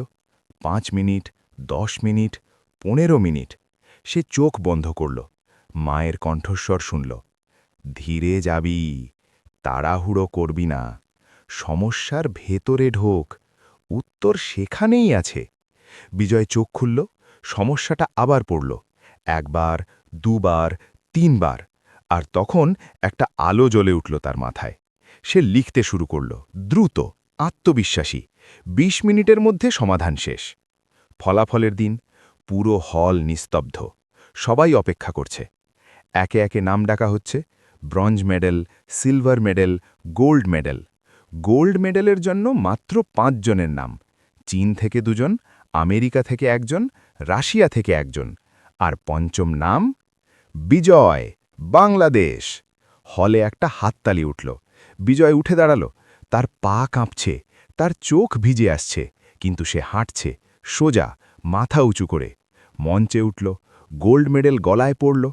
5 মিনিট, 10 মিনিট, 15 মিনিট। সে চোখ বন্ধ করল, মায়ের কণ্ঠস্বর শুনল, ধীরে যাবি, তাড়াহুড়ো করবি না, সমস্যার ভেতরে ঢোক, উত্তর সেখানেই আছে। বিজয় চোখ খুলল, সমস্যাটা আবার পড়ল, 1 বার, 2 বার, 3 বার। আর তখন একটা আলো জ্বলে উঠল তার মাথায়। সে লিখতে শুরু করল, দ্রুত, আত্মবিশ্বাসী। 20 মিনিটের মধ্যে সমাধান শেষ। ফলাফলের দিন, পুরো হল নিস্তব্ধ। সবাই অপেক্ষা করছে। একে একে নাম ডাকা হচ্ছে, bronze medal, silver medal, gold medal. Gold মেডেলের জন্য মাত্র 5 জনের নাম। চীন থেকে 2 জন, আমেরিকা থেকে 1 জন, রাশিয়া থেকে 1 জন। আর পঞ্চম নাম, বিজয়, বাংলাদেশ। হলে একটা হাততালি উঠল। বিজয় উঠে দাঁড়ালো। তার পা কাঁপছে, তার চোখ ভিজে আসছে, কিন্তু সে হাঁটছে, সোজা, মাথা উঁচু করে। মঞ্চে উঠল, গোল্ড মেডেল গলায় পড়ল,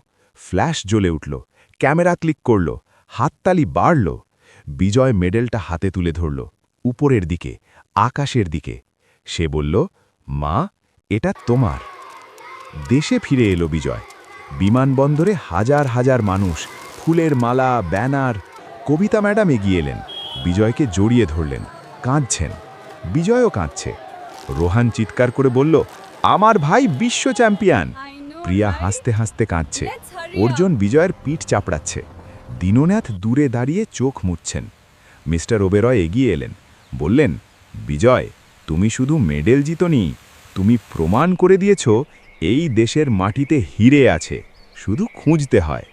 ফ্ল্যাশ জ্বলে উঠল, ক্যামেরা ক্লিক করল, হাততালি বাড়ল। বিজয় মেডেলটা হাতে তুলে ধরল, উপরের দিকে, আকাশের দিকে। সে বলল, মা, এটা তোমার। দেশে ফিরে এলো বিজয়। বিমানবন্দরে হাজার হাজার মানুষ, ফুলের মালা, ব্যানার। কবিতা ম্যাডাম এগিয়ে এলেন, বিজয়কে জড়িয়ে ধরলেন, কাঁদছেন। বিজয়ও কাঁদছে। রোহান চিৎকার করে বলল, আমার ভাই বিশ্ব চ্যাম্পিয়ন। প্রিয়া হাসতে হাসতে কাঁদছে। অর্জুন বিজয়ের পিঠ চাপড়াচ্ছে। দীননাথ দূরে দাঁড়িয়ে চোখ মুছছেন। মিস্টার ওবেরয় এগিয়ে এলেন, বললেন, বিজয়, তুমি শুধু মেডেল জিতনি, তুমি প্রমাণ করে দিয়েছ এই দেশের মাটিতে হিরে আছে, শুধু খুঁজতে হয়।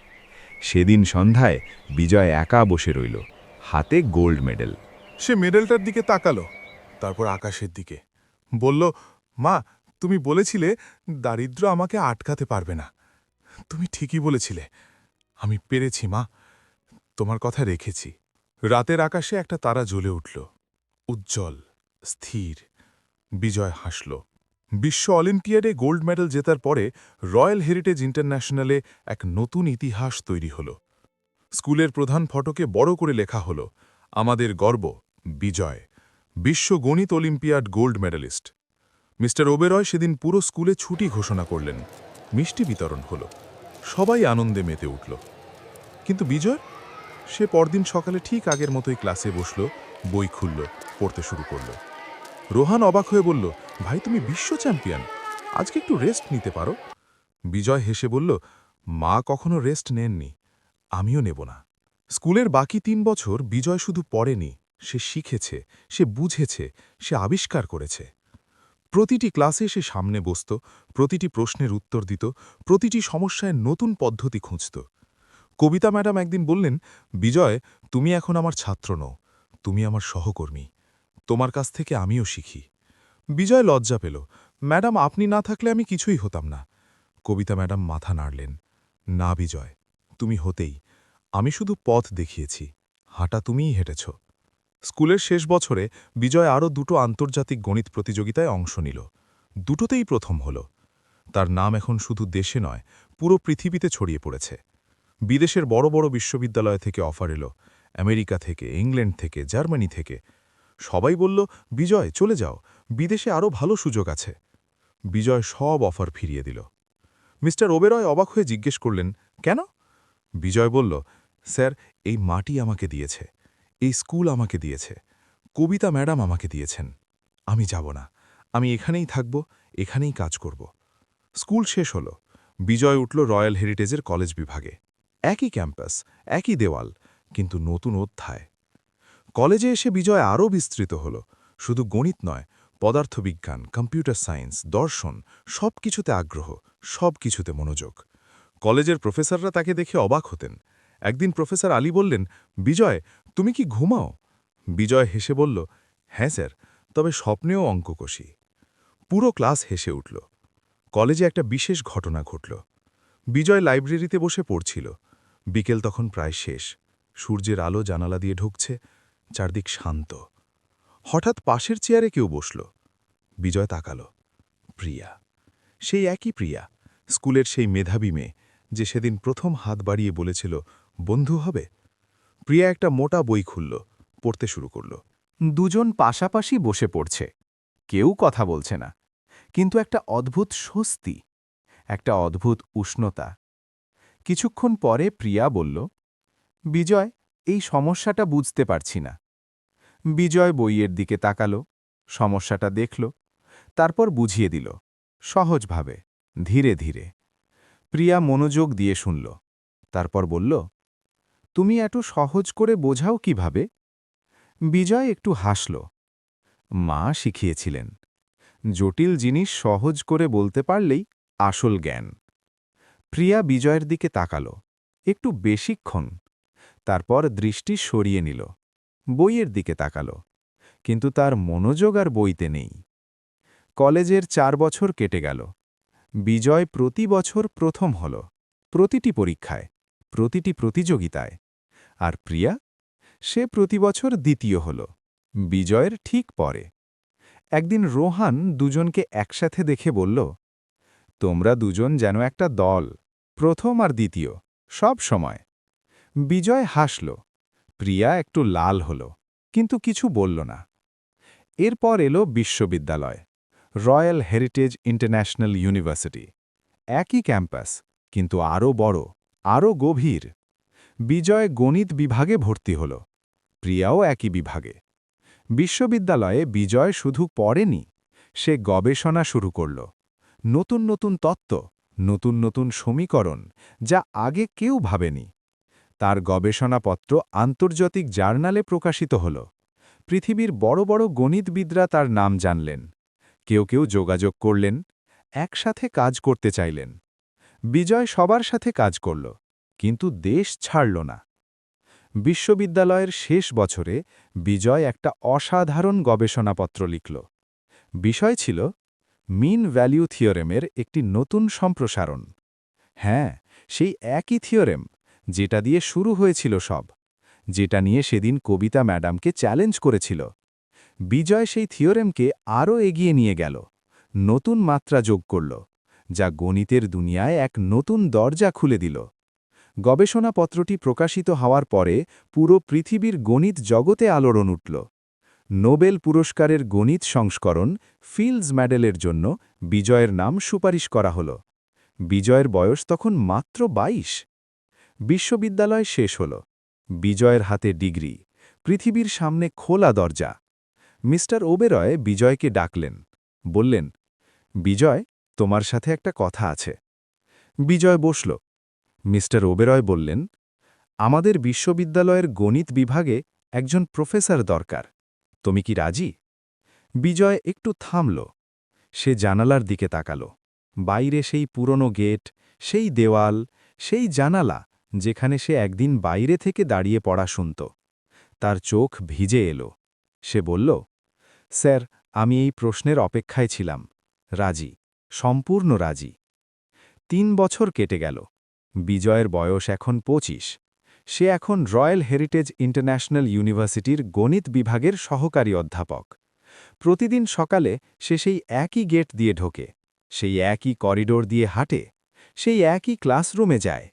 সেদিন সন্ধ্যায় বিজয় একা বসে রইল, হাতে গোল্ড মেডেল। সে মেডেলটার দিকে তাকালো, তারপর আকাশের দিকে, বলল, মা, তুমি বলেছিলে দারিদ্র্য আমাকে আটকাতে পারবে না। তুমি ঠিকই বলেছিলে, আমি পেরেছি মা, তোমার কথা রেখেছি। রাতের আকাশে একটা তারা জ্বলে উঠল, উজ্জ্বল, স্থির। বিজয় হাসল। বিশ্ব অলিম্পিয়াডে গোল্ড মেডেল জেতার পরে রয়্যাল হেরিটেজ ইন্টারন্যাশনালে এক নতুন ইতিহাস তৈরি হল। স্কুলের প্রধান ফটকে বড় করে লেখা হল, আমাদের গর্ব বিজয়, বিশ্ব গণিত olympiad gold medalist. Mister Oberoi সেদিন পুরো স্কুলে ছুটি ঘোষণা করলেন। মিষ্টি বিতরণ হল, সবাই আনন্দে মেতে উঠল। কিন্তু বিজয়, সে পরদিন সকালে ঠিক আগের মতোই ক্লাসে বসল, বই খুলল, পড়তে শুরু করল। রোহান অবাক হয়ে বলল, ভাই, তুমি বিশ্ব চ্যাম্পিয়ন, আজকে একটু রেস্ট নিতে পারো। বিজয় হেসে বলল, মা কখনো রেস্ট নেননি, আমিও নেব না। স্কুলের বাকি 3 বছর বিজয় শুধু পড়েনি, সে শিখেছে, সে বুঝেছে, সে আবিষ্কার করেছে। প্রতিটি ক্লাসে সে সামনে বসত, প্রতিটি প্রশ্নের উত্তর দিত, প্রতিটি সমস্যায় নতুন পদ্ধতি খুঁজত। কবিতা ম্যাডাম একদিন বললেন, বিজয়, তুমি এখন আমার ছাত্র নও, তুমি আমার সহকর্মী, তোমার কাছ থেকে আমিও শিখি। বিজয় লজ্জা পেল, ম্যাডাম, আপনি না থাকলে আমি কিছুই হতাম না। কবিতা ম্যাডাম মাথা নাড়লেন, না বিজয়, তুমি হতেই, আমি শুধু পথ দেখিয়েছি, হাঁটা তুমিই হেঁটেছ। স্কুলের শেষ বছরে বিজয় আরও 2টো আন্তর্জাতিক গণিত প্রতিযোগিতায় অংশ নিল, দুটোতেই প্রথম হল। তার নাম এখন শুধু দেশে নয়, পুরো পৃথিবীতে ছড়িয়ে পড়েছে। বিদেশের বড় বড় বিশ্ববিদ্যালয় থেকে অফার এলো, আমেরিকা থেকে, ইংল্যান্ড থেকে, জার্মানি থেকে। সবাই বলল, বিজয়, চলে যাও, বিদেশে আরও ভালো সুযোগ আছে। বিজয় সব অফার ফিরিয়ে দিল। মিস্টার ওবেরয় অবাক হয়ে জিজ্ঞেস করলেন, কেন? বিজয় বলল, স্যার, এই মাটি আমাকে দিয়েছে, এই স্কুল আমাকে দিয়েছে, কবিতা ম্যাডাম আমাকে দিয়েছেন। আমি যাব না, আমি এখানেই থাকব, এখানেই কাজ করব। স্কুল শেষ হল। বিজয় উঠল রয়্যাল হেরিটেজের কলেজ বিভাগে। একই ক্যাম্পাস, একই দেওয়াল, কিন্তু নতুন অধ্যায়। কলেজে এসে বিজয় আরও বিস্তৃত হল, শুধু গণিত নয়, পদার্থবিজ্ঞান, কম্পিউটার সায়েন্স, দর্শন, সব কিছুতে আগ্রহ, সব কিছুতে মনোযোগ। কলেজের প্রফেসররা তাকে দেখে অবাক হতেন। একদিন প্রফেসর আলী বললেন, বিজয়, তুমি কি ঘুমাও? বিজয় হেসে বলল, হ্যাঁ স্যার, তবে স্বপ্নেও অঙ্ক কষি। পুরো ক্লাস হেসে উঠল। কলেজে একটা বিশেষ ঘটনা ঘটল। বিজয় লাইব্রেরিতে বসে পড়ছিল। বিকেল তখন প্রায় শেষ, সূর্যের আলো জানালা দিয়ে ঢুকছে, চারদিক শান্ত। হঠাৎ পাশের চেয়ারে কেউ বসল। বিজয় তাকাল, প্রিয়া। সেই একই প্রিয়া, স্কুলের সেই মেধাবী মেয়ে, যে সেদিন প্রথম হাত বাড়িয়ে বলেছিল, বন্ধু হবে। প্রিয়া একটা মোটা বই খুলল, পড়তে শুরু করল। দুজন পাশাপাশি বসে পড়ছে, কেউ কথা বলছে না, কিন্তু একটা অদ্ভুত স্বস্তি, একটা অদ্ভুত উষ্ণতা। কিছুক্ষণ পরে প্রিয়া বলল, বিজয়, এই সমস্যাটা বুঝতে পারছি না। বিজয় বইয়ের দিকে তাকাল, সমস্যাটা দেখল, তারপর বুঝিয়ে দিল, সহজভাবে, ধীরে ধীরে। প্রিয়া মনোযোগ দিয়ে শুনল, তারপর বলল, তুমি এত সহজ করে বোঝাও কিভাবে? বিজয় একটু হাসল। মা শিখিয়েছিলেন, জটিল জিনিস সহজ করে বলতে পারলেই আসল জ্ঞান। প্রিয়া বিজয়ের দিকে তাকাল, একটু বেশিক্ষণ, তারপর দৃষ্টি সরিয়ে নিল, বইয়ের দিকে তাকাল, কিন্তু তার মনোযোগ আর বইতে নেই। কলেজের 4 বছর কেটে গেল। বিজয় প্রতি বছর প্রথম হল, প্রতিটি পরীক্ষায়, প্রতিটি প্রতিযোগিতায়। আর প্রিয়া, সে প্রতি বছর দ্বিতীয় হল, বিজয়ের ঠিক পরে। একদিন রোহান দুজনকে একসাথে দেখে বলল, তোমরা দুজন যেন একটা দল, প্রথম আর দ্বিতীয়, সব সময়। বিজয় হাসল, প্রিয়া একটু লাল হল, কিন্তু কিছু বলল না। এরপর এলো বিশ্ববিদ্যালয়, রয়্যাল হেরিটেজ ইন্টারন্যাশনাল ইউনিভার্সিটি। একই ক্যাম্পাস, কিন্তু আরও বড়, আরও গভীর। বিজয় গণিত বিভাগে ভর্তি হল, প্রিয়াও একই বিভাগে। বিশ্ববিদ্যালয়ে বিজয় শুধু পড়েনি, সে গবেষণা শুরু করল। নতুন নতুন তত্ত্ব, নতুন নতুন সমীকরণ, যা আগে কেউ ভাবেনি। তার গবেষণাপত্র আন্তর্জাতিক জার্নালে প্রকাশিত হল। পৃথিবীর বড় বড় গণিতবিদরা তার নাম জানলেন। কেউ কেউ যোগাযোগ করলেন, একসাথে কাজ করতে চাইলেন। বিজয় সবার সাথে কাজ করল, কিন্তু দেশ ছাড়ল না। বিশ্ববিদ্যালয়ের শেষ বছরে বিজয় একটা অসাধারণ গবেষণাপত্র লিখল। বিষয় ছিল মিন ভ্যালিউ থিওরেমের একটি নতুন সম্প্রসারণ। হ্যাঁ, সেই একই থিওরেম যেটা দিয়ে শুরু হয়েছিল সব, যেটা নিয়ে সেদিন কবিতা ম্যাডামকে চ্যালেঞ্জ করেছিল। বিজয় সেই থিওরেমকে আরও এগিয়ে নিয়ে গেল, নতুন মাত্রা যোগ করল, যা গণিতের দুনিয়ায় এক নতুন দরজা খুলে দিল। গবেষণাপত্রটি প্রকাশিত হওয়ার পরে পুরো পৃথিবীর গণিত জগতে আলোড়ন উঠল। নোবেল পুরস্কারের গণিত সংস্করণ ফিল্ডস মেডেলের জন্য বিজয়ের নাম সুপারিশ করা হল। বিজয়ের বয়স তখন মাত্র 22। বিশ্ববিদ্যালয় শেষ হল, বিজয়ের হাতে ডিগ্রি, পৃথিবীর সামনে খোলা দরজা। মিস্টার ওবেরয় বিজয়কে ডাকলেন, বললেন, বিজয়, তোমার সাথে একটা কথা আছে। বিজয় বসল। মিস্টার ওবেরয় বললেন, আমাদের বিশ্ববিদ্যালয়ের গণিত বিভাগে একজন প্রফেসর দরকার, তুমি কি রাজি? বিজয় একটু থামল। সে জানালার দিকে তাকাল। বাইরে সেই পুরনো গেট, সেই দেওয়াল, সেই জানালা যেখানে সে একদিন বাইরে থেকে দাঁড়িয়ে পড়া শুনত। তার চোখ ভিজে এলো। সে বলল, স্যার, আমি এই প্রশ্নের অপেক্ষায় ছিলাম। রাজি, সম্পূর্ণ রাজি। 3 বছর কেটে গেল। বিজয়ের বয়স এখন 25। সে এখন রয়্যাল হেরিটেজ ইন্টারন্যাশনাল ইউনিভার্সিটির গণিত বিভাগের সহকারী অধ্যাপক। প্রতিদিন সকালে সে সেই একই গেট দিয়ে ঢোকে, সেই একই করিডোর দিয়ে হাঁটে, সেই একই ক্লাসরুমে যায়।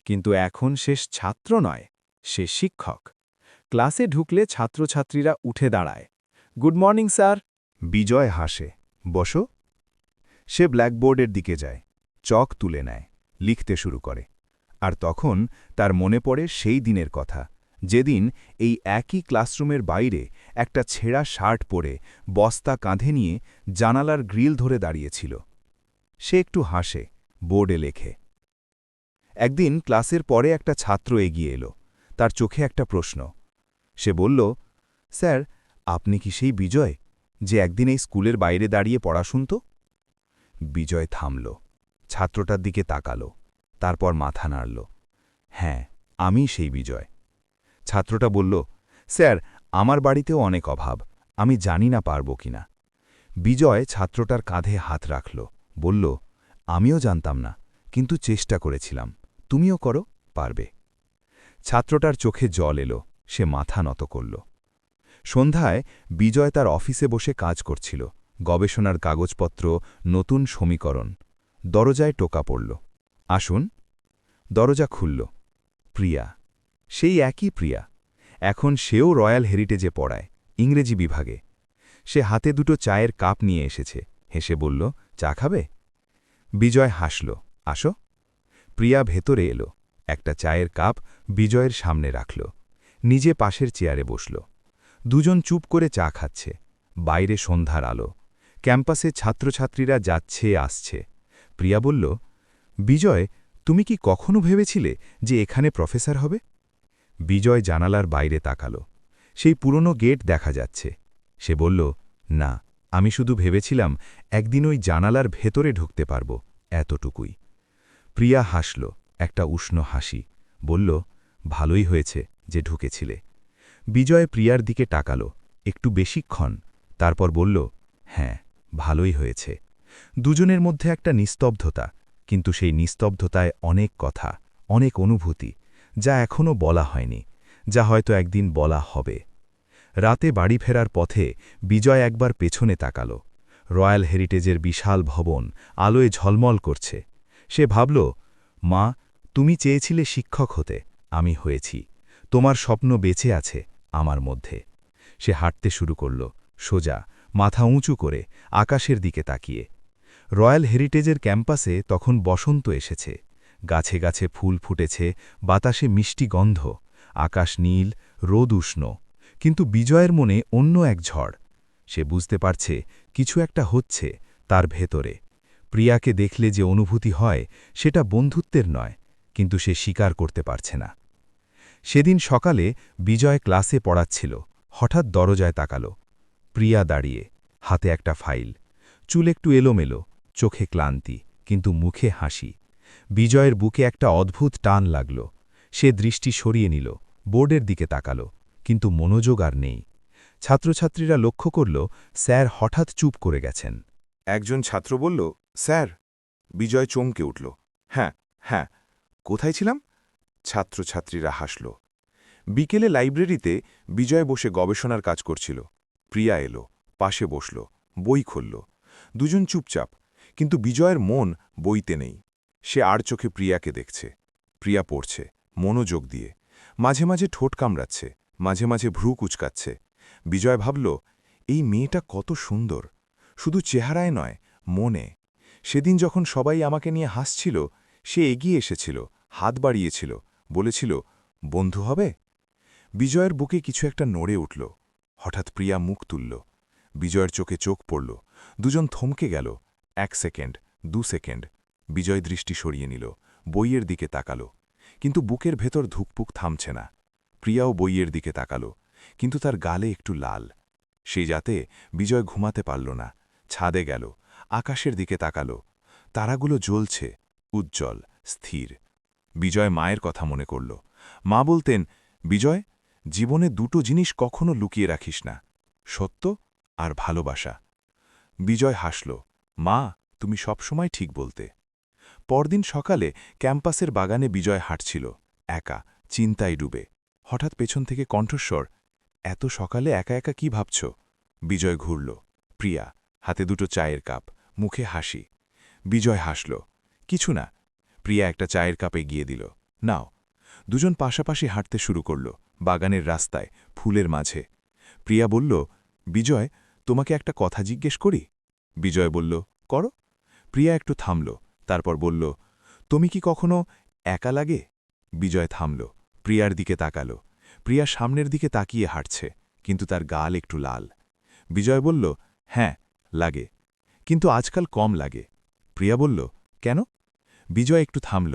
কিন্তু এখন সে ছাত্র নয়, সে শিক্ষক। ক্লাসে ঢুকলে ছাত্রছাত্রীরা উঠে দাঁড়ায়। Good morning sir. বিজয় হাসে, বসো। সে ব্ল্যাকবোর্ডের দিকে যায়, চক তুলে নেয়, লিখতে শুরু করে। আর তখন তার মনে পড়ে সেই দিনের কথা, যেদিন এই একই ক্লাসরুমের বাইরে একটা ছেঁড়া শার্ট পরে বস্তা কাঁধে নিয়ে জানালার গ্রিল ধরে দাঁড়িয়েছিল। সে একটু হাসে, বোর্ডে লেখে। একদিন ক্লাসের পরে একটা ছাত্র এগিয়ে এলো, তার চোখে একটা প্রশ্ন। সে বলল, স্যার, আপনি কি সেই বিজয় যে একদিন এই স্কুলের বাইরে দাঁড়িয়ে পড়া শুনত? বিজয় থামল, ছাত্রটার দিকে তাকাল, তারপর মাথা নাড়ল। হ্যাঁ, আমি সেই বিজয়। ছাত্রটা বলল, স্যার, আমার বাড়িতেও অনেক অভাব, আমি জানি না পারব কিনা। বিজয় ছাত্রটার কাঁধে হাত রাখল, বলল, আমিও জানতাম না, কিন্তু চেষ্টা করেছিলাম, তুমিও করো, পারবে। ছাত্রটার চোখে জল এলো, সে মাথা নত করল। সন্ধ্যায় বিজয় তার অফিসে বসে কাজ করছিল, গবেষণার কাগজপত্র, নতুন সমীকরণ। দরজায় টোকা পড়ল। আসুন। দরজা খুলল। প্রিয়া, সেই একই প্রিয়া। এখন সেও রয়্যাল হেরিটেজে পড়ায়, ইংরেজি বিভাগে। সে হাতে দুটো চায়ের কাপ নিয়ে এসেছে, হেসে বলল, চা খাবে? বিজয় হাসল, আসো। প্রিয়া ভেতরে এলো, একটা চায়ের কাপ বিজয়ের সামনে রাখল, নিজে পাশের চেয়ারে বসল। দুজন চুপ করে চা খাচ্ছে। বাইরে সন্ধ্যার আলো, ক্যাম্পাসে ছাত্রছাত্রীরা যাচ্ছে আসছে। প্রিয়া বলল, বিজয়, তুমি কি কখনো ভেবেছিলে যে এখানে প্রফেসর হবে? বিজয় জানালার বাইরে তাকাল। সেই পুরনো গেট দেখা যাচ্ছে। সে বলল, না, আমি শুধু ভেবেছিলাম একদিন ওই জানালার ভেতরে ঢুকতে পারব, এতটুকুই। প্রিয়া হাসল, একটা উষ্ণ হাসি, বলল, ভালোই হয়েছে যে ঢুকেছিলে। বিজয় প্রিয়ার দিকে তাকাল, একটু বেশিক্ষণ, তারপর বলল, হ্যাঁ, ভালোই হয়েছে। দুজনের মধ্যে একটা নিস্তব্ধতা, কিন্তু সেই নিস্তব্ধতায় অনেক কথা, অনেক অনুভূতি, যা এখনও বলা হয়নি, যা হয়তো একদিন বলা হবে। রাতে বাড়ি ফেরার পথে বিজয় একবার পেছনে তাকাল। রয়্যাল হেরিটেজের বিশাল ভবন আলোয় ঝলমল করছে। সে ভাবল, মা, তুমি চেয়েছিলে শিক্ষক হতে, আমি হয়েছি। তোমার স্বপ্ন বেঁচে আছে আমার মধ্যে। সে হাঁটতে শুরু করল, সোজা, মাথা উঁচু করে, আকাশের দিকে তাকিয়ে। রয়্যাল হেরিটেজের ক্যাম্পাসে তখন বসন্ত এসেছে। গাছে গাছে ফুল ফুটেছে, বাতাসে মিষ্টি গন্ধ, আকাশ নীল, রোদ উষ্ণ। কিন্তু বিজয়ের মনে অন্য এক ঝড়। সে বুঝতে পারছে কিছু একটা হচ্ছে তার ভেতরে। প্রিয়াকে দেখলে যে অনুভূতি হয়, সেটা বন্ধুত্বের নয়, কিন্তু সে স্বীকার করতে পারছে না। সেদিন সকালে বিজয় ক্লাসে পড়াচ্ছিল, হঠাৎ দরজায় তাকাল। প্রিয়া দাঁড়িয়ে, হাতে একটা ফাইল, চুল একটু এলোমেলো, চোখে ক্লান্তি, কিন্তু মুখে হাসি। বিজয়ের বুকে একটা অদ্ভুত টান লাগল। সে দৃষ্টি সরিয়ে নিল, বোর্ডের দিকে তাকাল, কিন্তু মনোযোগ আর নেই। ছাত্রছাত্রীরা লক্ষ্য করল স্যার হঠাৎ চুপ করে গেছেন। একজন ছাত্র বলল, স্যার। বিজয় চমকে উঠল। হ্যাঁ, হ্যাঁ, কোথায় ছিলাম? ছাত্রছাত্রীরা হাসল। বিকেলে লাইব্রেরিতে বিজয় বসে গবেষণার কাজ করছিল। প্রিয়া এলো, পাশে বসল, বই খুলল। দুজন চুপচাপ, কিন্তু বিজয়ের মন বইতে নেই। সে আর চোখে প্রিয়াকে দেখছে। প্রিয়া পড়ছে, মনোযোগ দিয়ে। মাঝে মাঝে ঠোঁট কামড়াচ্ছে, মাঝে মাঝে ভ্রু কুচকাচ্ছে। বিজয় ভাবল, এই মেয়েটা কত সুন্দর, শুধু চেহারায় নয়, মনে। সেদিন যখন সবাই আমাকে নিয়ে হাসছিল, সে এগিয়ে এসেছিল, হাত বাড়িয়েছিল, বলেছিল, বন্ধু হবে? বিজয়ের বুকে কিছু একটা নড়ে উঠল। হঠাৎ প্রিয়া মুখ তুলল। বিজয়ের চোখে চোখ পড়ল। দুজন থমকে গেল। 1 সেকেন্ড, 2 সেকেন্ড। বিজয় দৃষ্টি সরিয়ে নিল, বইয়ের দিকে তাকাল। কিন্তু বুকের ভেতর ধুকপুক থামছে না। প্রিয়াও বইয়ের দিকে তাকাল, কিন্তু তার গালে একটু লাল। সেই রাতে বিজয় ঘুমাতে পারল না। ছাদে গেল, আকাশের দিকে তাকাল। তারাগুলো জ্বলছে, উজ্জ্বল, স্থির। বিজয় মায়ের কথা মনে করল। মা বলতেন, বিজয়, জীবনে দুটো জিনিস কখনো লুকিয়ে রাখিস না, সত্য আর ভালোবাসা। বিজয় হাসল। মা, তুমি সবসময় ঠিক বলতে। পরদিন সকালে ক্যাম্পাসের বাগানে বিজয় হাঁটছিল, একা, চিন্তায় ডুবে। হঠাৎ পেছন থেকে কণ্ঠস্বর, এত সকালে একা একা কি ভাবছ? বিজয় ঘুরল। প্রিয়া, হাতে দুটো চায়ের কাপ, মুখে হাসি। বিজয় হাসল। কিছু না। প্রিয়া একটা চায়ের কাপ এগিয়ে দিল। নাও। দুজন পাশাপাশি হাঁটতে শুরু করল, বাগানের রাস্তায়, ফুলের মাঝে। প্রিয়া বলল, বিজয়, তোমাকে একটা কথা জিজ্ঞেস করি? বিজয় বলল, করো। প্রিয়া একটু থামল, তারপর বলল, তুমি কি কখনো একা লাগে? বিজয় থামল, প্রিয়ার দিকে তাকাল। প্রিয়া সামনের দিকে তাকিয়ে হাঁটছে, কিন্তু তার গাল একটু লাল। বিজয় বলল, হ্যাঁ, লাগে, কিন্তু আজকাল কম লাগে। প্রিয়া বলল, কেন? বিজয় একটু থামল,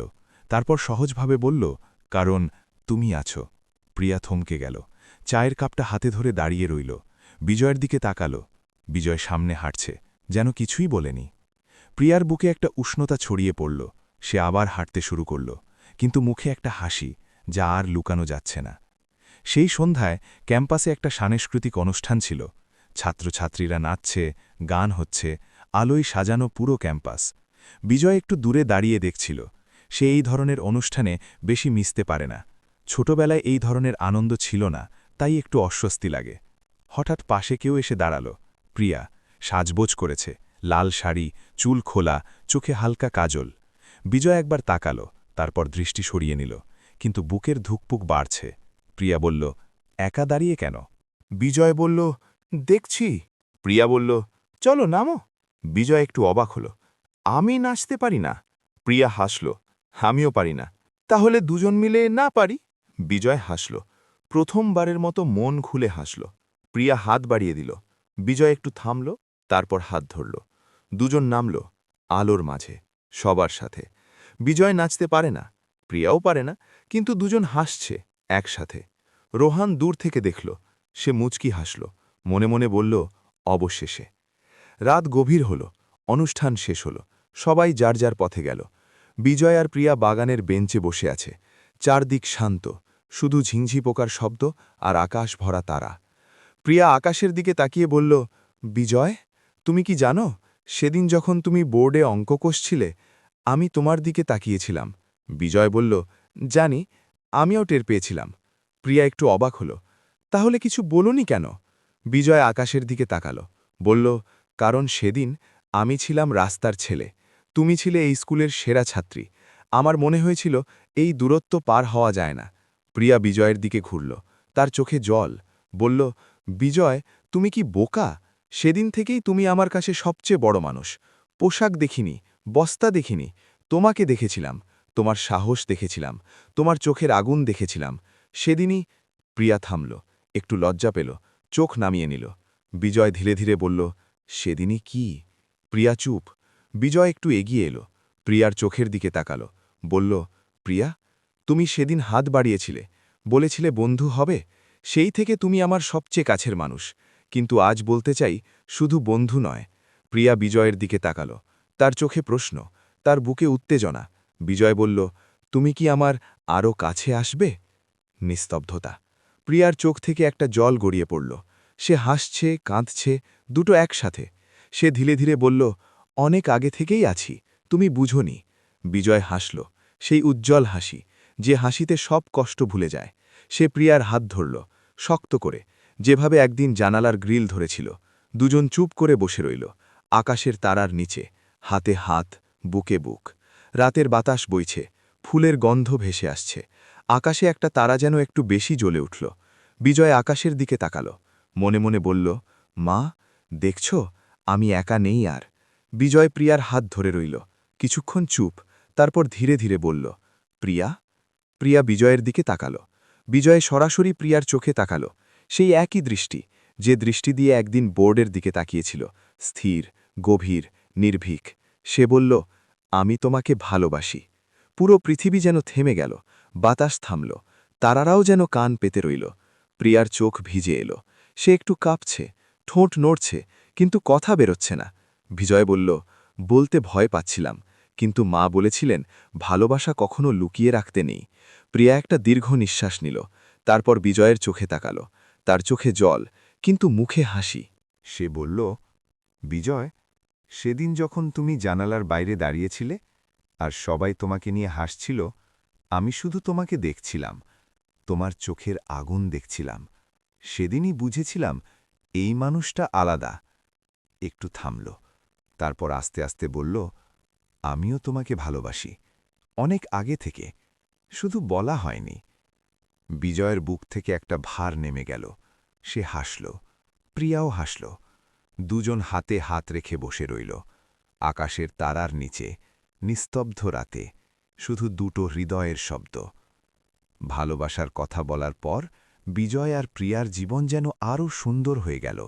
তারপর সহজভাবে বলল, কারণ তুমি আছো। প্রিয়া থমকে গেল, চায়ের কাপটা হাতে ধরে দাঁড়িয়ে রইল। বিজয়ের দিকে তাকাল। বিজয় সামনে হাঁটছে, যেন কিছুই বলেনি। প্রিয়ার বুকে একটা উষ্ণতা ছড়িয়ে পড়ল। সে আবার হাঁটতে শুরু করল, কিন্তু মুখে একটা হাসি, যা আর লুকানো যাচ্ছে না। সেই সন্ধ্যায় ক্যাম্পাসে একটা সাংস্কৃতিক অনুষ্ঠান ছিল। ছাত্রছাত্রীরা নাচছে, গান হচ্ছে, আলোয় সাজানো পুরো ক্যাম্পাস। বিজয় একটু দূরে দাঁড়িয়ে দেখছিল। সে এই ধরনের অনুষ্ঠানে বেশি মিশতে পারে না। ছোটবেলায় এই ধরনের আনন্দ ছিল না, তাই একটু অস্বস্তি লাগে। হঠাৎ পাশে কেউ এসে দাঁড়াল। প্রিয়া, সাজবোজ করেছে, লাল শাড়ি, চুল খোলা, চোখে হালকা কাজল। বিজয় একবার তাকাল, তারপর দৃষ্টি সরিয়ে নিল, কিন্তু বুকের ধুকপুক বাড়ছে। প্রিয়া বলল, একা দাঁড়িয়ে কেন? বিজয় বলল, দেখছি। প্রিয়া বলল, চলো নামো। বিজয় একটু অবাক হল, আমি নাচতে পারি না। প্রিয়া হাসল, আমিও পারি না। তাহলে দুজন মিলে না পারি? বিজয় হাসল, প্রথমবারের মতো মন খুলে হাসল। প্রিয়া হাত বাড়িয়ে দিল। বিজয় একটু থামল, তারপর হাত ধরল। দুজন নামল, আলোর মাঝে, সবার সাথে। বিজয় নাচতে পারে না, প্রিয়াও পারে না, কিন্তু দুজন হাসছে একসাথে। রোহান দূর থেকে দেখল, সে মুচকি হাসল, মনে মনে বলল, অবশেষে। রাত গভীর হল, অনুষ্ঠান শেষ হল, সবাই যার যার পথে গেল। বিজয় আর প্রিয়া বাগানের বেঞ্চে বসে আছে। চারদিক শান্ত, শুধু ঝিংঝি পোকার শব্দ আর আকাশ ভরা তারা। প্রিয়া আকাশের দিকে তাকিয়ে বলল, বিজয়, তুমি কি জানো, সেদিন যখন তুমি বোর্ডে অঙ্ক কষছিলে, আমি তোমার দিকে তাকিয়েছিলাম। বিজয় বলল, জানি, আমিও টের পেয়েছিলাম। প্রিয়া একটু অবাক হল, তাহলে কিছু বলনি কেন? বিজয় আকাশের দিকে তাকাল, বলল, কারণ সেদিন আমি ছিলাম রাস্তার ছেলে, তুমি ছিলে এই স্কুলের সেরা ছাত্রী। আমার মনে হয়েছিল এই দূরত্ব পার হওয়া যায় না। প্রিয়া বিজয়ের দিকে ঘুরল, তার চোখে জল। বলল, বিজয়, তুমি কি বোকা? সেদিন থেকেই তুমি আমার কাছে সবচেয়ে বড় মানুষ। পোশাক দেখিনি, বস্তা দেখিনি, তোমাকে দেখেছিলাম, তোমার সাহস দেখেছিলাম, তোমার চোখের আগুন দেখেছিলাম। সেদিনই। প্রিয়া থামল, একটু লজ্জা পেল, চোখ নামিয়ে নিল। বিজয় ধীরে ধীরে বলল, সেদিনই কি? প্রিয়া চুপ। বিজয় একটু এগিয়ে এলো, প্রিয়ার চোখের দিকে তাকালো, বলল, প্রিয়া, তুমি সেদিন হাত বাড়িয়েছিলে, বলেছিলে বন্ধু হবে, সেই থেকে তুমি আমার সবচেয়ে কাছের মানুষ, কিন্তু আজ বলতে চাই শুধু বন্ধু নয়। প্রিয়া বিজয়ের দিকে তাকালো, তার চোখে প্রশ্ন, তার বুকে উত্তেজনা। বিজয় বলল, তুমি কি আমার আরও কাছে আসবে? নিস্তব্ধতা। প্রিয়ার চোখ থেকে একটা জল গড়িয়ে পড়ল। সে হাসছে, কাঁদছে, দুটো একসাথে। সে ধীরে ধীরে বলল, অনেক আগে থেকেই আছি, তুমি বুঝোনি। বিজয় হাসল, সেই উজ্জ্বল হাসি, যে হাসিতে সব কষ্ট ভুলে যায়। সে প্রিয়ার হাত ধরল, শক্ত করে, যেভাবে একদিন জানালার গ্রিল ধরেছিল। দুজন চুপ করে বসে রইল, আকাশের তারার নিচে, হাতে হাত, বুকে বুক। রাতের বাতাস বইছে, ফুলের গন্ধ ভেসে আসছে। আকাশে একটা তারা যেন একটু বেশি জ্বলে উঠল। বিজয় আকাশের দিকে তাকালো, মনে মনে বলল, মা, দেখছ, আমি একা নেই আর। বিজয় প্রিয়ার হাত ধরে রইল, কিছুক্ষণ চুপ, তারপর ধীরে ধীরে বলল, প্রিয়া। প্রিয়া বিজয়ের দিকে তাকালো। বিজয় সরাসরি প্রিয়ার চোখে তাকালো, সেই একই দৃষ্টি, যে দৃষ্টি দিয়ে একদিন বোর্ডের দিকে তাকিয়েছিল, স্থির, গভীর, নির্ভীক। সে বলল, আমি তোমাকে ভালোবাসি। পুরো পৃথিবী যেন থেমে গেল, বাতাস থামল, তারারাও যেন কান পেতে রইল। প্রিয়ার চোখ ভিজে এলো, সে একটু কাঁপছে, ঠোঁট নড়ছে, কিন্তু কথা বেরোচ্ছে না। বিজয় বলল, বলতে ভয় পাচ্ছিলাম, কিন্তু মা বলেছিলেন ভালোবাসা কখনো লুকিয়ে রাখতে নেই। প্রিয়া একটা দীর্ঘ নিঃশ্বাস নিল, তারপর বিজয়ের চোখে তাকালো, তার চোখে জল, কিন্তু মুখে হাসি। সে বলল, বিজয়, সেদিন যখন তুমি জানালার বাইরে দাঁড়িয়েছিলে আর সবাই তোমাকে নিয়ে হাসছিল, আমি শুধু তোমাকে দেখছিলাম, তোমার চোখের আগুন দেখছিলাম। সেদিনই বুঝেছিলাম এই মানুষটা আলাদা। একটু থামল, তারপর আস্তে আস্তে বলল, আমিও তোমাকে ভালোবাসি, অনেক আগে থেকে, শুধু বলা হয়নি। বিজয়ের বুক থেকে একটা ভার নেমে গেল, সে হাসল, প্রিয়াও হাসল। দুজন হাতে হাত রেখে বসে রইল, আকাশের তারার নিচে, নিস্তব্ধ রাতে, শুধু দুটো হৃদয়ের শব্দ। ভালোবাসার কথা বলার পর বিজয় আর প্রিয়ার জীবন যেন আরও সুন্দর হয়ে গেল।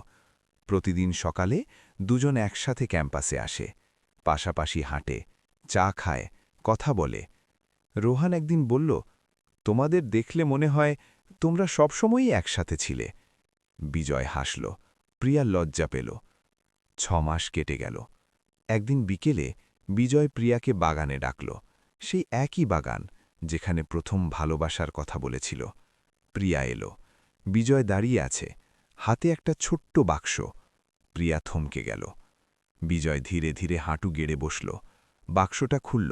প্রতিদিন সকালে দুজন একসাথে ক্যাম্পাসে আসে, পাশাপাশি হাঁটে, চা খায়, কথা বলে। রোহান একদিন বলল, তোমাদের দেখলে মনে হয় তোমরা সবসময়ই একসাথে ছিলে। বিজয় হাসল, প্রিয়া লজ্জা পেল। 6 মাস কেটে গেল। একদিন বিকেলে বিজয় প্রিয়াকে বাগানে ডাকল, সেই একই বাগান যেখানে প্রথম ভালোবাসার কথা বলেছিল। প্রিয়া এলো, বিজয় দাঁড়িয়ে আছে, হাতে একটা ছোট্ট বাক্স। প্রিয়া থমকে গেল। বিজয় ধীরে ধীরে হাঁটু গেড়ে বসল, বাক্সটা খুলল,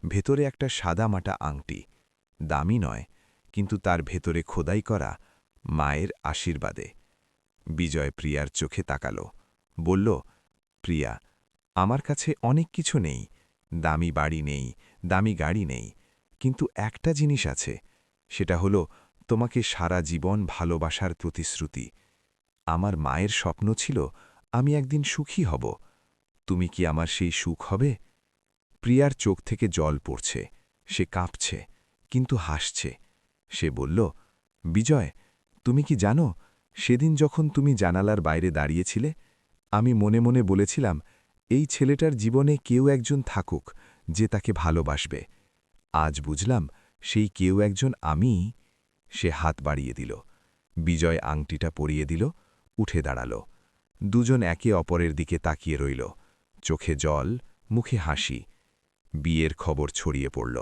ভেতরে একটা সাদামাটা আংটি, দামি নয়, কিন্তু তার ভেতরে খোদাই করা মায়ের আশীর্বাদে। বিজয় প্রিয়ার চোখে তাকালো, বলল, প্রিয়া, আমার কাছে অনেক কিছু নেই, দামি বাড়ি নেই, দামি গাড়ি নেই, কিন্তু একটা জিনিস আছে, সেটা হলো তোমাকে সারা জীবন ভালোবাসার প্রতিশ্রুতি। আমার মায়ের স্বপ্ন ছিল আমি একদিন সুখী হব, তুমি কি আমার সেই সুখ হবে? প্রিয়ার চোখ থেকে জল পড়ছে, সে কাঁপছে, কিন্তু হাসছে। সে বলল, বিজয়, তুমি কি জানো, সেদিন যখন তুমি জানালার বাইরে দাঁড়িয়েছিলে, আমি মনে মনে বলেছিলাম এই ছেলেটার জীবনে কেউ একজন থাকুক যে তাকে ভালোবাসবে। আজ বুঝলাম সেই কেউ একজন আমি। সে হাত বাড়িয়ে দিল, বিজয় আংটিটা পরিয়ে দিল, উঠে দাঁড়াল। দুজন একে অপরের দিকে তাকিয়ে রইল, চোখে জল, মুখে হাসি। বিয়ের খবর ছড়িয়ে পড়ল,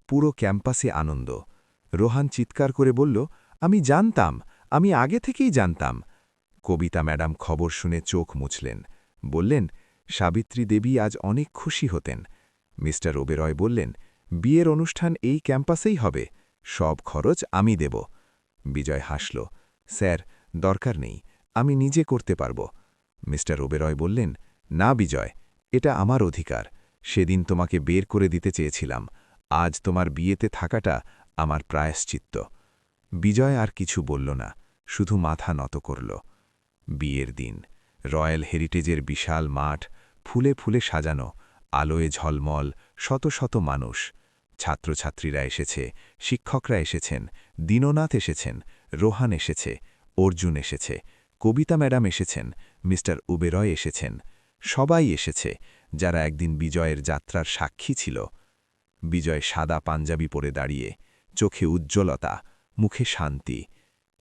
পুরো ক্যাম্পাসে আনন্দ। রোহান চিৎকার করে বলল, আমি জানতাম, আমি আগে থেকেই জানতাম। কবিতা ম্যাডাম খবর শুনে চোখ মুছলেন, বললেন, সাবিত্রী দেবী আজ অনেক খুশি হতেন। মিস্টার ওবেরয় বললেন, বিয়ের অনুষ্ঠান এই ক্যাম্পাসেই হবে, সব খরচ আমি দেব। বিজয় হাসল, স্যার, দরকার নেই, আমি নিজে করতে পারব। মিস্টার ওবেরয় বললেন, না বিজয়, এটা আমার অধিকার, সেদিন তোমাকে বের করে দিতে চেয়েছিলাম, আজ তোমার বিয়েতে থাকাটা আমার প্রায়শ্চিত্ত। বিজয় আর কিছু বলল না, শুধু মাথা নত করল। বিয়ের দিন, রয়্যাল হেরিটেজের বিশাল মাঠ, ফুলে ফুলে সাজানো, আলোয় ঝলমল, শত শত মানুষ। ছাত্রছাত্রীরা এসেছে, শিক্ষকরা এসেছেন, দীননাথ এসেছেন, রোহান এসেছে, অর্জুন এসেছে, কবিতা ম্যাডাম এসেছেন, মিস্টার ওবেরয় এসেছেন। সবাই এসেছে যারা একদিন বিজয়ের যাত্রার সাক্ষী ছিল। বিজয় সাদা পাঞ্জাবি পরে দাঁড়িয়ে, চোখে উজ্জ্বলতা, মুখে শান্তি।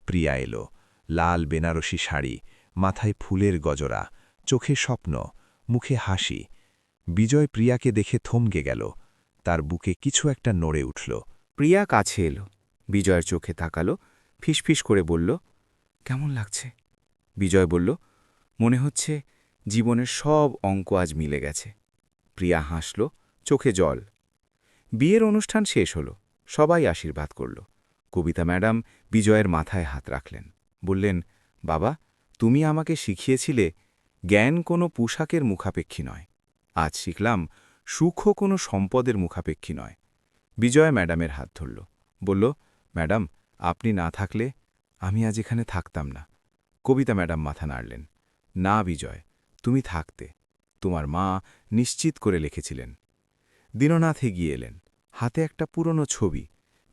প্রিয়া এলো, লাল বেনারসি শাড়ি, মাথায় ফুলের গজরা, চোখে স্বপ্ন, মুখে হাসি। বিজয় প্রিয়াকে দেখে থমকে গেল, তার বুকে কিছু একটা নড়ে উঠল। প্রিয়া কাছে এলো, বিজয়ের চোখে তাকালো, ফিসফিস করে বলল, কেমন লাগছে? বিজয় বলল, মনে হচ্ছে জীবনের সব অঙ্ক আজ মিলে গেছে। প্রিয়া হাসল, চোখে জল। বিয়ের অনুষ্ঠান শেষ হলো, সবাই আশীর্বাদ করল। কবিতা ম্যাডাম বিজয়ের মাথায় হাত রাখলেন, বললেন, বাবা, তুমি আমাকে শিখিয়েছিলে জ্ঞান কোনো পোশাকের মুখাপেক্ষী নয়। আজ শিখলাম সুখও কোনো সম্পদের মুখাপেক্ষী নয়। বিজয় ম্যাডামের হাত ধরল, বলল, ম্যাডাম, আপনি না থাকলে আমি আজ এখানে থাকতাম না। কবিতা ম্যাডাম মাথা নাড়লেন, না বিজয়, তুমি থাকতে। তোমার মা নিশ্চিত করে লিখেছিলেন। দীননাথ এগিয়ে এলেন, হাতে একটা পুরনো ছবি।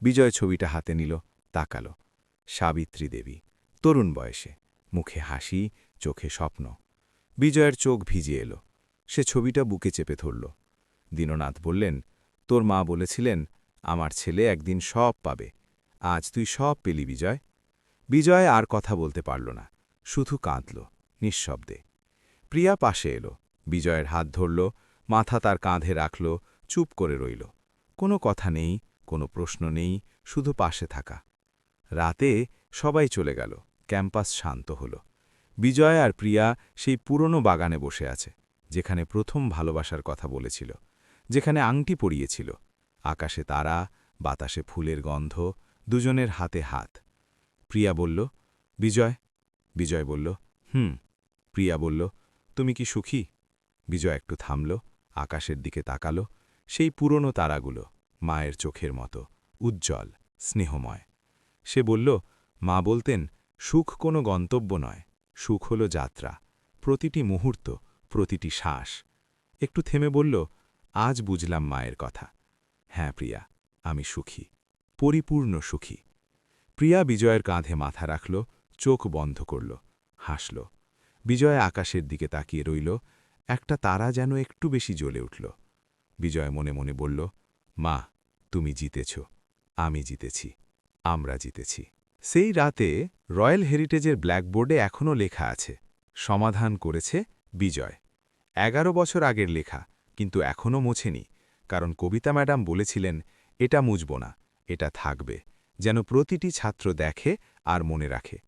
বিজয় ছবিটা হাতে নিল, তাকালো। সাবিত্রী দেবী, তরুণ বয়সে, মুখে হাসি, চোখে স্বপ্ন। বিজয়ের চোখ ভিজে এলো, সে ছবিটা বুকে চেপে ধরল। দীননাথ বললেন, তোর মা বলেছিলেন আমার ছেলে একদিন সব পাবে। আজ তুই সব পেলি বিজয়। বিজয় আর কথা বলতে পারল না, শুধু কাঁদল, নিঃশব্দে। প্রিয়া পাশে এলো, বিজয়ের হাত ধরল, মাথা তার কাঁধে রাখল, চুপ করে রইল। কোনো কথা নেই, কোনো প্রশ্ন নেই, শুধু পাশে থাকা। রাতে সবাই চলে গেল, ক্যাম্পাস শান্ত হল। বিজয় আর প্রিয়া সেই পুরনো বাগানে বসে আছে, যেখানে প্রথম ভালোবাসার কথা বলেছিল, যেখানে আংটি পরিয়েছিল। আকাশে তারা, বাতাসে ফুলের গন্ধ, দুজনের হাতে হাত। প্রিয়া বলল, বিজয়। বিজয় বলল, প্রিয়া বলল, তুমি কি সুখী? বিজয় একটু থামল, আকাশের দিকে তাকালো। সেই পুরনো তারাগুলো, মায়ের চোখের মতো, উজ্জ্বল, স্নেহময়। সে বলল, মা বলতেন, সুখ কোনো গন্তব্য নয়, সুখ হল যাত্রা, প্রতিটি মুহূর্ত, প্রতিটি শ্বাস। একটু থেমে বলল, আজ বুঝলাম মায়ের কথা। হ্যাঁ প্রিয়া, আমি সুখী, পরিপূর্ণ সুখী। প্রিয়া বিজয়ের কাঁধে মাথা রাখল, চোখ বন্ধ করল, হাসল। বিজয় আকাশের দিকে তাকিয়ে রইল, একটা তারা যেন একটু বেশি জ্বলে উঠল। বিজয় মনে মনে বলল, মা, তুমি জিতেছ, আমি জিতেছি, আমরা জিতেছি। সেই রাতে রয়্যাল হেরিটেজের ব্ল্যাকবোর্ডে এখনও লেখা আছে, সমাধান করেছে বিজয়। 11 বছর আগের লেখা, কিন্তু এখনও মোছেনি, কারণ কবিতা ম্যাডাম বলেছিলেন, এটা মুছব না, এটা থাকবে, যেন প্রতিটি ছাত্র দেখে আর মনে রাখে।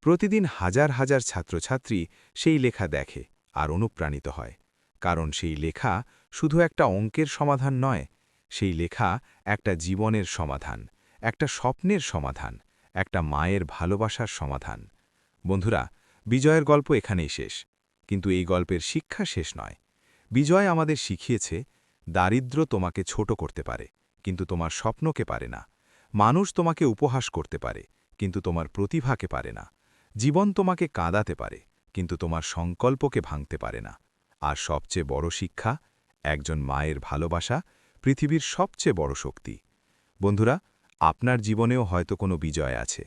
প্রতিদিন হাজার হাজার ছাত্রছাত্রী সেই লেখা দেখে আর অনুপ্রাণিত হয়, কারণ সেই লেখা শুধু একটা অঙ্কের সমাধান নয়, সেই লেখা একটা জীবনের সমাধান, একটা স্বপ্নের সমাধান, একটা মায়ের ভালোবাসার সমাধান। বন্ধুরা, বিজয়ের গল্প এখানেই শেষ, কিন্তু এই গল্পের শিক্ষা শেষ নয়। বিজয় আমাদের শিখিয়েছে, দারিদ্র্য তোমাকে ছোট করতে পারে, কিন্তু তোমার স্বপ্নকে পারে না। মানুষ তোমাকে উপহাস করতে পারে, কিন্তু তোমার প্রতিভাকে পারে না। জীবন তোমাকে কাঁদাতে পারে, কিন্তু তোমার সংকল্পকে ভাঙতে পারে না। আর সবচেয়ে বড় শিক্ষা, একজন মায়ের ভালোবাসা পৃথিবীর সবচেয়ে বড় শক্তি। বন্ধুরা, আপনার জীবনেও হয়তো কোনো বিজয় আছে,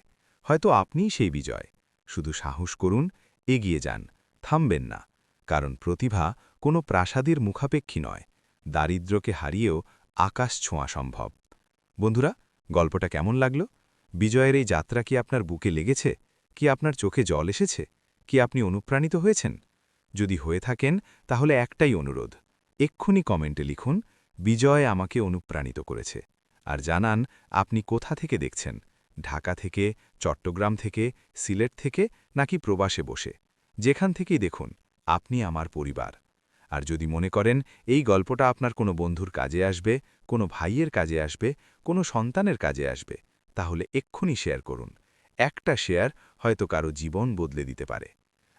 হয়তো আপনিই সেই বিজয়। শুধু সাহস করুন, এগিয়ে যান, থামবেন না, কারণ প্রতিভা কোনো প্রাসাদের মুখাপেক্ষী নয়, দারিদ্র্যকে হারিয়েও আকাশ ছোঁয়া সম্ভব। বন্ধুরা, গল্পটা কেমন লাগলো? বিজয়ের এই যাত্রা কি আপনার বুকে লেগেছে? কি আপনার চোখে জল এসেছে? কি আপনি অনুপ্রাণিত হয়েছেন? যদি হয়ে থাকেন, তাহলে একটাই অনুরোধ, এক্ষুনি কমেন্টে লিখুন, বিজয় আমাকে অনুপ্রাণিত করেছে। আর জানান আপনি কোথা থেকে দেখছেন, ঢাকা থেকে, চট্টগ্রাম থেকে, সিলেট থেকে, নাকি প্রবাসে বসে। যেখান থেকেই দেখুন, আপনি আমার পরিবার। আর যদি মনে করেন এই গল্পটা আপনার কোনো বন্ধুর কাজে আসবে, কোনো ভাইয়ের কাজে আসবে, কোনো সন্তানের কাজে আসবে, তাহলে এক্ষুনি শেয়ার করুন। একটা শেয়ার হয়তো কারো জীবন বদলে দিতে পারে।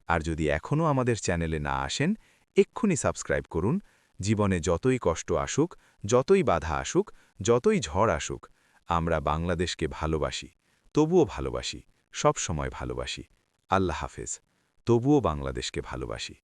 আর যদি এখনও আমাদের চ্যানেলে না আসেন, এক্ষুনি সাবস্ক্রাইব করুন। জীবনে যতই কষ্ট আসুক, যতই বাধা আসুক, যতই ঝড় আসুক, আমরা বাংলাদেশকে ভালোবাসি, তবুও ভালোবাসি, সব সময় ভালোবাসি। আল্লাহ হাফেজ। তবুও বাংলাদেশকে ভালোবাসি।